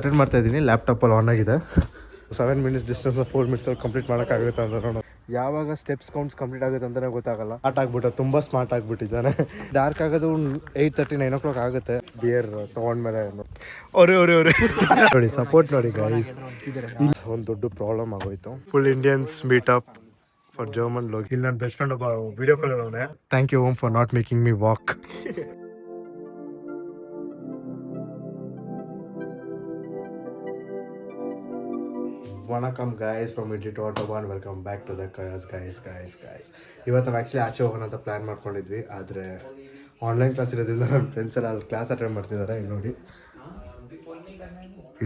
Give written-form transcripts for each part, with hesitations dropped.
Attend ಮಾಡ್ತಾ ಇದ್ದೀನಿ, ಲ್ಯಾಪ್ಟಾಪಲ್ಲಿ ಆನ್ ಆಗಿದೆ. 7 ಮಿನಿಟ್ಸ್ ಡಿಸ್ಟೆನ್ಸ್ನ 4 ಮಿನಿಟ್ಸಲ್ಲಿ ಕಂಪ್ಲೀಟ್ ಮಾಡೋಕ್ಕಾಗುತ್ತೆ ಅಂತ ನೋಡೋಣ. ಯಾವಾಗ ಸ್ಟೆಪ್ಸ್ ಕೌಂಟ್ಸ್ ಕಂಪ್ಲೀಟ್ ಆಗುತ್ತೆ ಅಂತಲೇ ಗೊತ್ತಾಗಲ್ಲ. ಸ್ಮಾರ್ಟ್ ಆಗಿಬಿಟ್ಟು ತುಂಬ ಸ್ಮಾರ್ಟ್ ಆಗಿಬಿಟ್ಟಿದ್ದಾನೆ. ಡಾರ್ಕ್ ಆಗೋದು 8:30 9 o'clock ಆಗುತ್ತೆ. ಬಿಯರ್ ತೊಗೊಂಡ್ಮೇಲೆ ಅವ್ರೆ ನೋಡಿ ಸಪೋರ್ಟ್ ನೋಡಿ ಗೈಸ್. ಒಂದು ದೊಡ್ಡ ಪ್ರಾಬ್ಲಮ್ ಆಗೋಯ್ತು. Full Indians meet up for German ಲೋಗ್. ಇಲ್ಲಿ ನನ್ನ ಬೆಸ್ಟ್ ಫ್ರೆಂಡ್ ಒಬ್ಬ ವಿಡಿಯೋ ಕಾಲ್ ಅವನೇ. Thank you Om for not making me walk. ವಣಕಮ್ guys from ET to Autobahn. Welcome back to the guys. ಇವತ್ತು ನಾವು ಆ್ಯಕ್ಚುಲಿ ಆಚೆ ಹೋಗೋಣ ಅಂತ ಪ್ಲ್ಯಾನ್ ಮಾಡ್ಕೊಂಡಿದ್ವಿ. ಆದರೆ ಆನ್ಲೈನ್ ಕ್ಲಾಸ್ ಇರೋದ್ರಿಂದ ನನ್ನ ಫ್ರೆಂಡ್ಸ್ ಎಲ್ಲ ಅಲ್ಲಿ ಕ್ಲಾಸ್ ಅಟೆಂಡ್ ಮಾಡ್ತಿದ್ದಾರೆ. ಇಲ್ಲಿ ನೋಡಿ,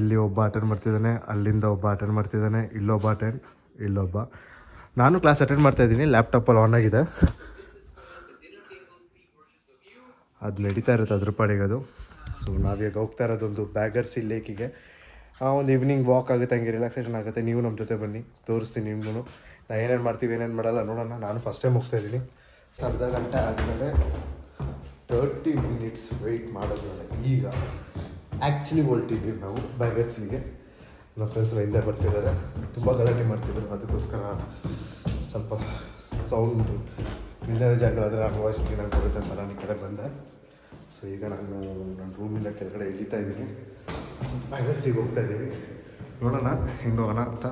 ಇಲ್ಲಿ ಒಬ್ಬ ಅಟೆಂಡ್ ಮಾಡ್ತಿದ್ದಾನೆ, ಅಲ್ಲಿಂದ ಒಬ್ಬ ಅಟೆಂಡ್ ಮಾಡ್ತಿದ್ದಾನೆ, ಇಲ್ಲೊಬ್ಬ. ನಾನು ಕ್ಲಾಸ್ ಅಟೆಂಡ್ ಮಾಡ್ತಾಯಿದ್ದೀನಿ, ಲ್ಯಾಪ್ಟಾಪಲ್ಲಿ ಆನ್ ಆಗಿದೆ. ಅದು ನಡೀತಾ ಇರುತ್ತೆ ಅದ್ರ ಪಾಡಿಗೆ ಅದು. ಸೊ ನಾವೀಗ ಹೋಗ್ತಾ ಇರೋದೊಂದು ಬ್ಯಾಗರ್ಸಿ ಲೇಕಿಗೆ. ಒಂದು ಈವ್ನಿಂಗ್ ವಾಕ್ ಆಗುತ್ತೆ, ಹಂಗೆ ರಿಲ್ಯಾಕ್ಸೇಷನ್ ಆಗುತ್ತೆ. ನೀವು ನಮ್ಮ ಜೊತೆ ಬನ್ನಿ, ತೋರಿಸ್ತೀನಿ ನಿಮಗೂ. ನಾನು ಏನೇನು ಮಾಡ್ತೀವಿ ಏನೇನು ಮಾಡಲ್ಲ ನೋಡೋಣ. ನಾನು ಫಸ್ಟ್ ಟೈಮ್ ಹೋಗ್ತಾಯಿದ್ದೀನಿ. ಅರ್ಧ ಗಂಟೆ ಆದಮೇಲೆ 30 ಮಿನಿಟ್ಸ್ ವೆಯ್ಟ್ ಮಾಡೋದ್ಮೇಲೆ ಈಗ ಆ್ಯಕ್ಚುಲಿ ಹೊಲ್ಟಿದ್ದೀವಿ ನಾವು ಬ್ಯಾಗರ್ಸಿಗೆ. ನಮ್ಮ ಫ್ರೆಂಡ್ಸ್ ಎಲ್ಲ ಹಿಂದೆ ಬರ್ತಿದ್ದಾರೆ, ತುಂಬ ಗಲಾಟೆ ಮಾಡ್ತಿದ್ರು. ಅದಕ್ಕೋಸ್ಕರ ಸ್ವಲ್ಪ ಸೌಂಡ್ ಇಲ್ಲದೇ ಜಾಗ ಆದರೆ ನಾನು ವಾಯ್ಸ್ ಕ್ಲೀನಾಗಿ ಬರುತ್ತೆ ಅಂತ ನಾನು ಈ ಕಡೆ ಬಂದೆ. ಸೊ ಈಗ ನಾನು ನನ್ನ ರೂಮಿಂದ ಕೆಳಗಡೆ ಇಳಿತಾ ಇದ್ದೀನಿ, ಬ್ಯಾಗರ್ಸಿಗೆ ಹೋಗ್ತಾಯಿದ್ದೀವಿ. ನೋಡೋಣ ಹೆಂಗೆ ಹೋಗೋಣ ಅಂತ.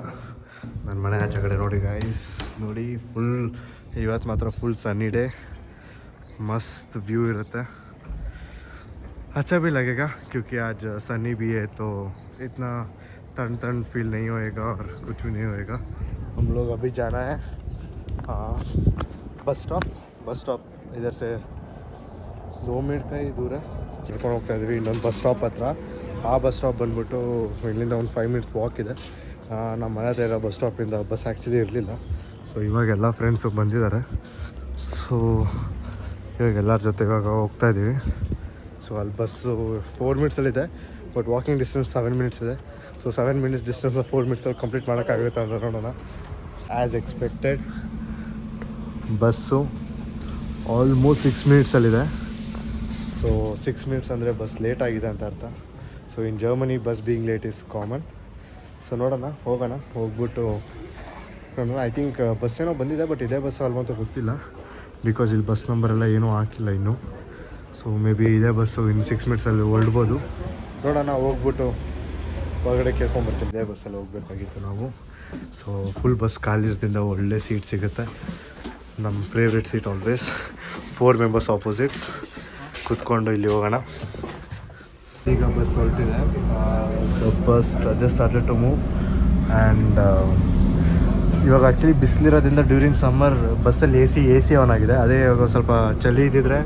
ನನ್ನ ಮನೆ ಆಚೆ ಕಡೆ ನೋಡಿ ಗೈಸ್, ನೋಡಿ ಫುಲ್ ಇವತ್ತು ಮಾತ್ರ ಫುಲ್ ಸನ್ನಿ ಡೇ, मस्त व्यू रहता है. अच्छा भी लगेगा क्योंकि आज सनी भी है तो इतना ठंड फील नहीं होएगा और कुछ भी नहीं होएगा. हम लोग अभी जाना है बस स्टॉप इधर से 2 मिनट का ही दूर है. ಚಿಲ್ಕೊಂಡು ಹೋಗ್ತಾ ಇದ್ದೀವಿ ಇನ್ನೊಂದು ಬಸ್ ಸ್ಟಾಪ್ ಹತ್ರ. ಆ ಬಸ್ ಸ್ಟಾಪ್ ಬಂದ್ಬಿಟ್ಟು ಇಲ್ಲಿಂದ ಒಂದು 5 ಮಿನಿಟ್ಸ್ ವಾಕ್ ಇದೆ. ನಮ್ಮ ಮನೆ ಹತ್ರ ಇರೋ ಬಸ್ ಸ್ಟಾಪಿಂದ ಬಸ್ ಆ್ಯಕ್ಚುಲಿ ಇರಲಿಲ್ಲ. ಸೊ ಇವಾಗೆಲ್ಲ ಫ್ರೆಂಡ್ಸು ಬಂದಿದ್ದಾರೆ. ಸೊ ಇವಾಗ ಎಲ್ಲರ ಜೊತೆ ಇವಾಗ ಹೋಗ್ತಾಯಿದ್ದೀವಿ. ಸೊ ಅಲ್ಲಿ ಬಸ್ಸು 4 ಮಿನಿಟ್ಸಲ್ಲಿದೆ, ಬಟ್ ವಾಕಿಂಗ್ ಡಿಸ್ಟೆನ್ಸ್ 7 ಮಿನಿಟ್ಸ್ ಇದೆ. ಸೊ 7 ಮಿನಿಟ್ಸ್ ಡಿಸ್ಟೆನ್ಸ್ನ 4 ಮಿನಿಟ್ಸಲ್ಲಿ ಕಂಪ್ಲೀಟ್ ಮಾಡೋಕ್ಕಾಗುತ್ತೆ ಅಂತ ನೋಡೋಣ. ಆ್ಯಸ್ ಎಕ್ಸ್ಪೆಕ್ಟೆಡ್ ಬಸ್ಸು ಆಲ್ಮೋಸ್ಟ್ 6 ಮಿನಿಟ್ಸಲ್ಲಿದೆ. ಸೊ 6 ಮಿನಿಟ್ಸ್ ಅಂದರೆ ಬಸ್ ಲೇಟ್ ಆಗಿದೆ ಅಂತ ಅರ್ಥ. So in Germany bus being late is common. So ನೋಡೋಣ, ಹೋಗ್ಬಿಟ್ಟು ನೋಡೋಣ. ಐ ಥಿಂಕ್ ಬಸ್ ಏನೋ ಬಂದಿದೆ, ಬಟ್ ಇದೇ ಬಸ್ ಅಲ್ವಾ ಅಂತ ಗೊತ್ತಿಲ್ಲ, ಬಿಕಾಸ್ ಇಲ್ಲಿ ಬಸ್ ನಂಬರ್ ಎಲ್ಲ ಏನೂ ಹಾಕಿಲ್ಲ ಇನ್ನೂ. ಸೊ ಮೇ ಬಿ ಇದೇ ಬಸ್ಸು ಇನ್ನು 6 ಮಿನಿಟ್ಸಲ್ಲಿ ಹೊರಡ್ಬೋದು. ನೋಡೋಣ, ಹೋಗ್ಬಿಟ್ಟು ಹೊರಗಡೆ ಕೇಳ್ಕೊಂಬರ್ತೀವಿ. ಇದೇ ಬಸ್ಸಲ್ಲಿ ಹೋಗಬೇಕಾಗಿತ್ತು ನಾವು. ಸೊ ಫುಲ್ ಬಸ್ ಖಾಲಿ ಇರೋದ್ರಿಂದ ಒಳ್ಳೆ ಸೀಟ್ ಸಿಗುತ್ತೆ. ನಮ್ಮ favourite seat always. 4 members opposites ಕೂತ್ಕೊಂಡು ಇಲ್ಲಿ ಹೋಗೋಣ. ಈಗ ಬಸ್ ಹೊರಟಿದೆ. Bus just started to move. And ಇವಾಗ ಆ್ಯಕ್ಚುಲಿ ಬಿಸಿಲಿರೋದ್ರಿಂದ ಡ್ಯೂರಿಂಗ್ ಸಮ್ಮರ್ ಬಸ್ಸಲ್ಲಿ ಎ ಸಿ ಆನ್ ಆಗಿದೆ. ಅದೇ ಇವಾಗ ಸ್ವಲ್ಪ ಚಳಿ ಇದ್ದಿದ್ರೆ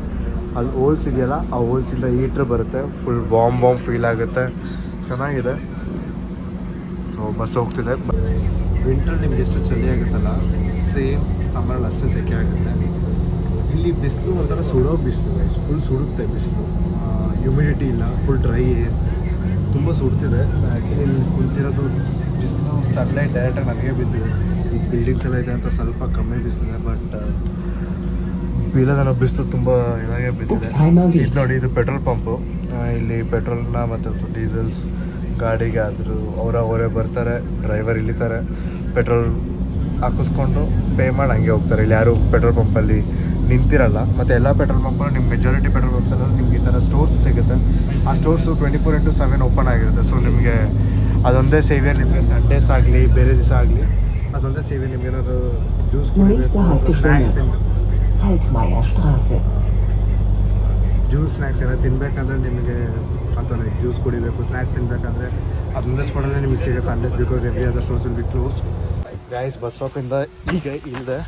ಅಲ್ಲಿ ಹೋಲ್ಸ್ ಇದೆಯಲ್ಲ, ಆ ಹೋಲ್ಸಿಂದ ಹೀಟ್ರ್ ಬರುತ್ತೆ, ಫುಲ್ ವಾಮ್ ಫೀಲ್ ಆಗುತ್ತೆ, ಚೆನ್ನಾಗಿದೆ. ಸೊ ಬಸ್ ಹೋಗ್ತಿದೆ. ವಿಂಟ್ರಲ್ಲಿ ನಿಮ್ಗೆ ಎಷ್ಟು ಚಳಿ ಆಗುತ್ತಲ್ಲ, ಸೇಮ್ ಸಮ್ಮರಲ್ಲಿ ಅಷ್ಟೇ ಸೆಕೆ ಆಗುತ್ತೆ. ಇಲ್ಲಿ ಬಿಸಿಲು ಒಂಥರ ಸುಡೋ ಬಿಸಿಲು, ಫುಲ್ ಸುಡುತ್ತೆ ಬಿಸಿಲು. ಹ್ಯುಮಿಡಿಟಿ ಇಲ್ಲ, ಫುಲ್ ಡ್ರೈ ಏರ್, ತುಂಬ ಸುಡ್ತಿದೆ. ಆ್ಯಕ್ಚುಲಿ ಇಲ್ಲಿ ಕುಂತಿರೋದು ಬಿಸಿಲು ಸನ್ಲೈಟ್ ಡೈರೆಕ್ಟಾಗಿ ನನಗೆ ಬಿದ್ದಿದೆ. ಈ ಬಿಲ್ಡಿಂಗ್ಸ್ ಎಲ್ಲ ಇದೆ ಅಂತ ಸ್ವಲ್ಪ ಕಮ್ಮಿ ಬಿಸಿಲಿದೆ, ಬಟ್ ಬೀಳೋದನ್ನ ಬಿಸಿಲು ತುಂಬ ಇದಾಗೆ ಬಿದ್ದಿದೆ. ಇದು ನೋಡಿ, ಇದು ಪೆಟ್ರೋಲ್ ಪಂಪು. ಇಲ್ಲಿ ಪೆಟ್ರೋಲ್ನ ಮತ್ತು ಡೀಸೆಲ್ಸ್ ಗಾಡಿಗೆ ಆದರೂ ಅವರೇ ಬರ್ತಾರೆ, ಡ್ರೈವರ್ ಇಳಿತಾರೆ, ಪೆಟ್ರೋಲ್ ಹಾಕಿಸ್ಕೊಂಡು ಪೇ ಮಾಡಿ ಹಂಗೆ ಹೋಗ್ತಾರೆ. ಇಲ್ಲಿ ಯಾರು ಪೆಟ್ರೋಲ್ ಪಂಪಲ್ಲಿ ನಿಂತಿರಲ್ಲ. ಮತ್ತು ಎಲ್ಲ ಪೆಟ್ರೋಲ್ ಪಂಪಲ್ಲೂ ನಿಮ್ಮ ಮೆಜಾರಿಟಿ ಪೆಟ್ರೋಲ್ ಪಂಪ್ಸಲ್ಲಿ ನಿಮ್ಗೆ ಈ ಥರ ಸ್ಟೋರ್ಸ್ ಸಿಗುತ್ತೆ. ಆ ಸ್ಟೋರ್ಸು 24x7 ಓಪನ್ ಆಗಿರುತ್ತೆ. ಸೊ ನಿಮಗೆ ಅದೊಂದೇ ಸೇವಿಯರ್. ನಿಮಗೆ ಸಂಡೇಸ್ ಆಗಲಿ ಬೇರೆ ದಿವಸ ಆಗಲಿ ಅದೊಂದೇ ಸೇವಿಯರ್. ನಿಮ್ಗೆ ಏನಾದರೂ ಜ್ಯೂಸ್ ಕುಡಿಬೇಕು, ಸ್ನ್ಯಾಕ್ಸ್ ಏನಾದ್ರು ತಿನ್ನಬೇಕಂದ್ರೆ ನಿಮಗೆ ಅಥವಾ ಜ್ಯೂಸ್ ಕುಡಿಬೇಕು, ಸ್ನ್ಯಾಕ್ಸ್ ತಿನ್ನಬೇಕಂದ್ರೆ ಅದೊಂದೇ ಸ್ಪಾಟಲ್ಲೇ ನಿಮಗೆ ಸಿಗುತ್ತೆ Sundays, because every other stores will be close. Guys bus ಸ್ಟಾಪಿಂದ ಈಗ ಇಲ್ಲದೆ.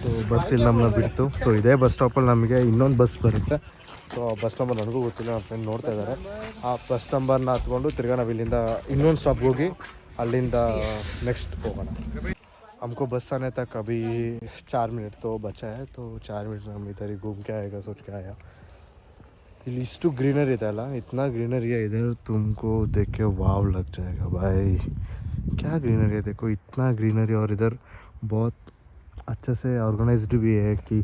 ಸೊ ಬಸ್ ಇಲ್ಲಿ ನಮ್ಮನ್ನ ಬಿಡ್ತು. ಸೊ ಇದೇ ಬಸ್ ಸ್ಟಾಪಲ್ಲಿ ನಮಗೆ ಇನ್ನೊಂದು ಬಸ್ ಬರುತ್ತೆ. ಸೊ ಆ ಬಸ್ ನಂಬರ್ ನನಗೂ ಗೊತ್ತಿಲ್ಲ, ನನ್ನ ಫ್ರೆಂಡ್ ನೋಡ್ತಾ ಇದ್ದಾರೆ. ಆ ಬಸ್ ನಂಬರ್ನ ಹತ್ಕೊಂಡು ತಿರ್ಗಾ ನಾವು ಇಲ್ಲಿಂದ ಇನ್ನೊಂದು ಸ್ಟಾಪ್ಗೆ ಹೋಗಿ ಅಲ್ಲಿಂದ ನೆಕ್ಸ್ಟ್ ಹೋಗೋಣ. हमको बस आने तक अभी 4 मिनट तो बचा है. तो 4 मिनट में हम इधर ही घूम के आएगा सोच के आया. ಇಲ್ಲಿ ಇಷ್ಟು ಗ್ರೀನರಿ ಇದೆ ಅಲ್ಲ, इतना ग्रीनरी है इधर, तुमको देख के वाव लग जाएगा भाई. क्या ग्रीनरी है, देखो इतना ग्रीनरी. और इधर बहुत अच्छे से ऑर्गेनाइज्ड भी है कि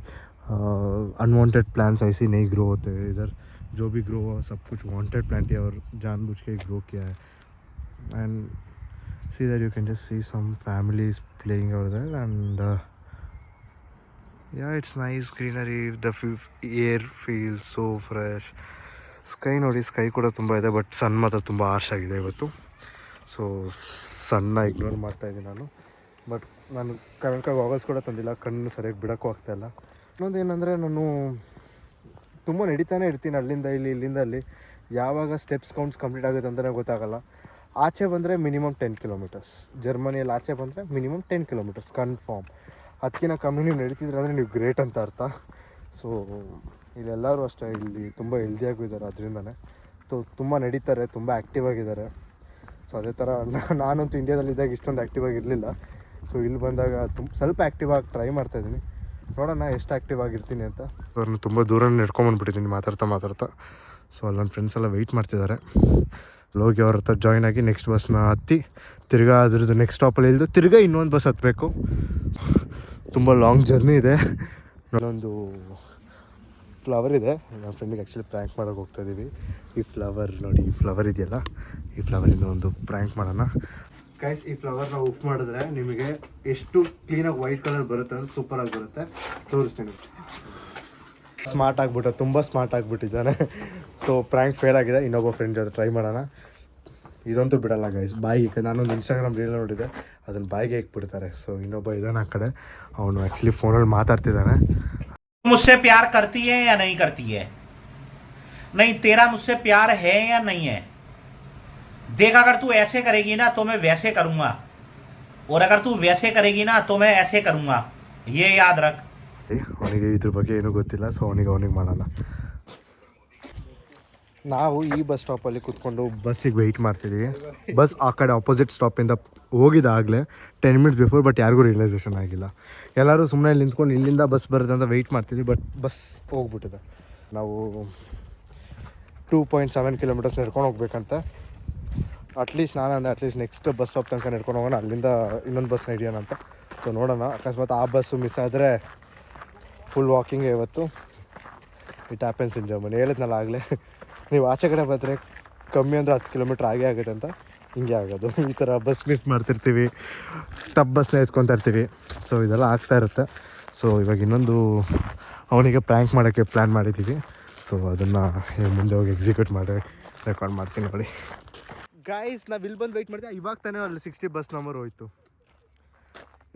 अनवांटेड प्लांट्स ऐसे नहीं ग्रो होते इधर. जो भी ग्रो हुआ सब कुछ वांटेड प्लांट है और जानबूझ के ग्रो किया है. and see that you can just see some families playing over there, and yeah, it's nice greenery. The air feels so fresh. Sky ನೋಡಿ, ಸ್ಕೈ ಕೂಡ ತುಂಬ ಇದೆ, ಬಟ್ ಸನ್ ಮಾತ್ರ ತುಂಬ ಹಾರ್ಶ್ ಆಗಿದೆ ಇವತ್ತು. ಸೊ ಸನ್ನ ಇಗ್ನೋರ್ ಮಾಡ್ತಾಯಿದ್ದೀನಿ ನಾನು. ಬಟ್ ನಾನು ಕರೆಕ್ಟಾಗಿ ಗಾಗಲ್ಸ್ ಕೂಡ ತಂದಿಲ್ಲ, ಕಣ್ಣು ಸರಿಯಾಗಿ ಬಿಡೋಕ್ಕೂ ಆಗ್ತಾಯಿಲ್ಲ. ಇನ್ನೊಂದು ಏನಂದರೆ, ನಾನು ತುಂಬ ನಡೀತಾನೆ ಇರ್ತೀನಿ ಅಲ್ಲಿಂದ ಇಲ್ಲಿ, ಇಲ್ಲಿಂದ ಅಲ್ಲಿ. ಯಾವಾಗ ಸ್ಟೆಪ್ಸ್ ಕೌಂಟ್ಸ್ ಕಂಪ್ಲೀಟ್ ಆಗುತ್ತೆ ಅಂತಲೇ ಗೊತ್ತಾಗಲ್ಲ. ಆಚೆ ಬಂದರೆ ಮಿನಿಮಮ್ 10 ಕಿಲೋಮೀಟರ್ಸ್, ಜರ್ಮನಿಯಲ್ಲಿ ಆಚೆ ಬಂದರೆ ಮಿನಿಮಮ್ 10 ಕಿಲೋಮೀಟರ್ಸ್ ಕನ್ಫರ್ಮ್. ಅದಕ್ಕಿಂತ ಕಮ್ಮಿ ನೀವು ನಡೀತಿದ್ರೆ ಅಂದರೆ ನೀವು ಗ್ರೇಟ್ ಅಂತ ಅರ್ಥ. ಸೊ ಇಲ್ಲೆಲ್ಲರೂ ಅಷ್ಟೇ, ಇಲ್ಲಿ ತುಂಬ ಹೆಲ್ದಿಯಾಗೂ ಇದ್ದಾರೆ, ಅದರಿಂದನೇ ತುಂಬ ನಡೀತಾರೆ, ತುಂಬ ಆ್ಯಕ್ಟಿವ್ ಆಗಿದ್ದಾರೆ. ಸೊ ಅದೇ ಥರ ನಾನಂತೂ ಇಂಡಿಯಾದಲ್ಲಿದ್ದಾಗ ಇಷ್ಟೊಂದು ಆ್ಯಕ್ಟಿವ್ ಆಗಿರಲಿಲ್ಲ. ಸೊ ಇಲ್ಲಿ ಬಂದಾಗ ಸ್ವಲ್ಪ ಆ್ಯಕ್ಟಿವ್ ಆಗಿ ಟ್ರೈ ಮಾಡ್ತಾಯಿದ್ದೀನಿ. ನೋಡೋಣ ಎಷ್ಟು ಆ್ಯಕ್ಟಿವ್ ಆಗಿರ್ತೀನಿ ಅಂತ. ಅವ್ರನ್ನ ತುಂಬ ದೂರ ನಡ್ಕೊಂಬಂದ್ಬಿಟ್ಟಿದ್ದೀನಿ ಮಾತಾಡ್ತಾ. ಸೊ ಅಲ್ಲಿ ನನ್ನ ಫ್ರೆಂಡ್ಸ್ ಎಲ್ಲ ವೆಯ್ಟ್ ಮಾಡ್ತಿದ್ದಾರೆ. ಹೋಗಿ ಅವ್ರ ಹತ್ರ ಜಾಯ್ನ್ ಆಗಿ ನೆಕ್ಸ್ಟ್ ಬಸ್ನ ಹತ್ತಿ ತಿರ್ಗಾ ಅದ್ರದ್ದು ನೆಕ್ಸ್ಟ್ ಸ್ಟಾಪಲ್ಲಿ ಇಳಿದು ತಿರ್ಗಾ ಇನ್ನೊಂದು ಬಸ್ ಹತ್ತಬೇಕು. ತುಂಬ ಲಾಂಗ್ ಜರ್ನಿ ಇದೆ. ಇನ್ನೊಂದು ಫ್ಲವರ್ ಇದೆ, ನನ್ನ ಫ್ರೆಂಡಿಗೆ ಆ್ಯಕ್ಚುಲಿ ಪ್ರ್ಯಾಂಕ್ ಮಾಡೋಕೆ ಹೋಗ್ತಾಯಿದ್ದೀವಿ. ಈ ಫ್ಲವರ್ ನೋಡಿ, ಈ ಫ್ಲವರ್ ಇದೆಯಲ್ಲ, ಈ ಫ್ಲವರಿಂದ ಒಂದು ಪ್ರ್ಯಾಂಕ್ ಮಾಡೋಣ ಗೈಸ್. ಈ ಫ್ಲವರ್ನ ಉಪ್ಪು ಮಾಡಿದ್ರೆ ನಿಮಗೆ ಎಷ್ಟು ಕ್ಲೀನಾಗಿ ವೈಟ್ ಕಲರ್ ಬರುತ್ತೆ ಅಂದರೆ ಸೂಪರಾಗಿ ಬರುತ್ತೆ. ತೋರಿಸ್ತೀನಿ. ಸ್ಮಾರ್ಟ್ ಆಗಿಬಿಟ್ಟು, ತುಂಬ ಸ್ಮಾರ್ಟ್ ಆಗಿಬಿಟ್ಟಿದ್ದಾನೆ. ಸೊ ಪ್ರ್ಯಾಂಕ್ ಫೇಲ್ ಆಗಿದೆ. ಇನ್ನೊಬ್ಬ ಫ್ರೆಂಡ್ ಜೊತೆ ಟ್ರೈ ಮಾಡೋಣ. ಇದಂತೂ ಬಿಡಲ್ಲ ಗೈಸ್, ಬಾಯಿಗೆ. ನಾನೊಂದು ಇನ್ಸ್ಟಾಗ್ರಾಮ್ ರೀಲ್ ನೋಡಿದೆ, ಅದನ್ನು ಬಾಯಿಗೆ ಇಕ್ಬಿಡ್ತಾರೆ. ಸೊ ಇನ್ನೊಬ್ಬ ಇದ್ದಾನೆ ಆ ಕಡೆ, ಅವನು ಆ್ಯಕ್ಚುಲಿ ಫೋನಲ್ಲಿ ಮಾತಾಡ್ತಿದ್ದಾನೆ. मुझसे प्यार करती है या नहीं करती है? नहीं, तेरा मुझसे प्यार है या नहीं है? देख, अगर तू ऐसे करेगी ना तो मैं वैसे करूंगा, और अगर तू वैसे करेगी ना तो मैं ऐसे करूंगा. ये याद रख. ಅವನಿಗೆ ಇದ್ರ ಬಗ್ಗೆ ಏನೂ ಗೊತ್ತಿಲ್ಲ. ಸೊ ಅವನಿಗೆ ಮಾಡೋಣ. ನಾವು ಈ ಬಸ್ ಸ್ಟಾಪಲ್ಲಿ ಕೂತ್ಕೊಂಡು ಬಸ್ಸಿಗೆ ವೆಯ್ಟ್ ಮಾಡ್ತಿದ್ದೀವಿ. ಬಸ್ ಆ ಕಡೆ ಆಪೋಸಿಟ್ ಸ್ಟಾಪಿಂದ ಹೋಗಿದ್ದಾಗಲೇ 10 ಮಿನಿಟ್ಸ್ ಬಿಫೋರ್, ಬಟ್ ಯಾರಿಗೂ ರಿಯಲೈಸೇಷನ್ ಆಗಿಲ್ಲ. ಎಲ್ಲರೂ ಸುಮ್ಮನೆ ಇಲ್ಲಿ ನಿಂತ್ಕೊಂಡು ಇಲ್ಲಿಂದ ಬಸ್ ಬರುತ್ತೆ ಅಂತ ವೆಯ್ಟ್ ಮಾಡ್ತಿದ್ವಿ, ಬಟ್ ಬಸ್ ಹೋಗ್ಬಿಟ್ಟಿದೆ. ನಾವು 2.7 ಕಿಲೋಮೀಟರ್ಸ್ ನಡ್ಕೊಂಡು ಹೋಗ್ಬೇಕಂತ. At least at least next bus stop ತನಕ ನಡ್ಕೊಂಡು ಹೋಗೋಣ, ಅಲ್ಲಿಂದ ಇನ್ನೊಂದು ಬಸ್ನ ಹಿಡಿಯೋಣ ಅಂತ. ಸೊ ನೋಡೋಣ, ಅಕಸ್ಮಾತ್ ಆ ಬಸ್ಸು ಮಿಸ್ ಆದರೆ ಫುಲ್ ವಾಕಿಂಗೇ ಇವತ್ತು. It happens in Germany. ಹೇಳಿದ್ನಲ್ಲ ಆಗಲೇ, ನೀವು ಆಚೆ ಕಡೆ ಬಂದರೆ ಕಮ್ಮಿ ಅಂದರೆ 10 ಕಿಲೋಮೀಟ್ರ್ ಆಗೇ ಆಗುತ್ತೆ ಅಂತ. ಹಿಂಗೆ ಆಗೋದು. ಈ ಥರ ಬಸ್ ಮಿಸ್ ಮಾಡ್ತಿರ್ತೀವಿ, ಬಸ್ನ ಎತ್ಕೊತಾ ಇರ್ತೀವಿ. ಸೊ ಇದೆಲ್ಲ ಆಗ್ತಾ ಇರುತ್ತೆ. ಸೊ ಇವಾಗ ಇನ್ನೊಂದು ಅವನಿಗೆ ಪ್ರ್ಯಾಂಕ್ ಮಾಡೋಕ್ಕೆ ಪ್ಲ್ಯಾನ್ ಮಾಡಿದ್ದೀವಿ. ಸೊ ಅದನ್ನು ಮುಂದೆ ಹೋಗಿ ಎಕ್ಸಿಕ್ಯೂಟ್ ಮಾಡಿ ರೆಕಾರ್ಡ್ ಮಾಡ್ತೀನಿ ನೋಡಿ. ಗಾಯ್ಸ್, ನಾವು ಇಲ್ಲಿ ಬಂದು ವೆಯ್ಟ್ ಮಾಡ್ತೀವಿ. ಇವಾಗ ತಾನೇ ಅಲ್ಲಿ 60 ಬಸ್ ನಂಬರ್ ಹೋಯ್ತು.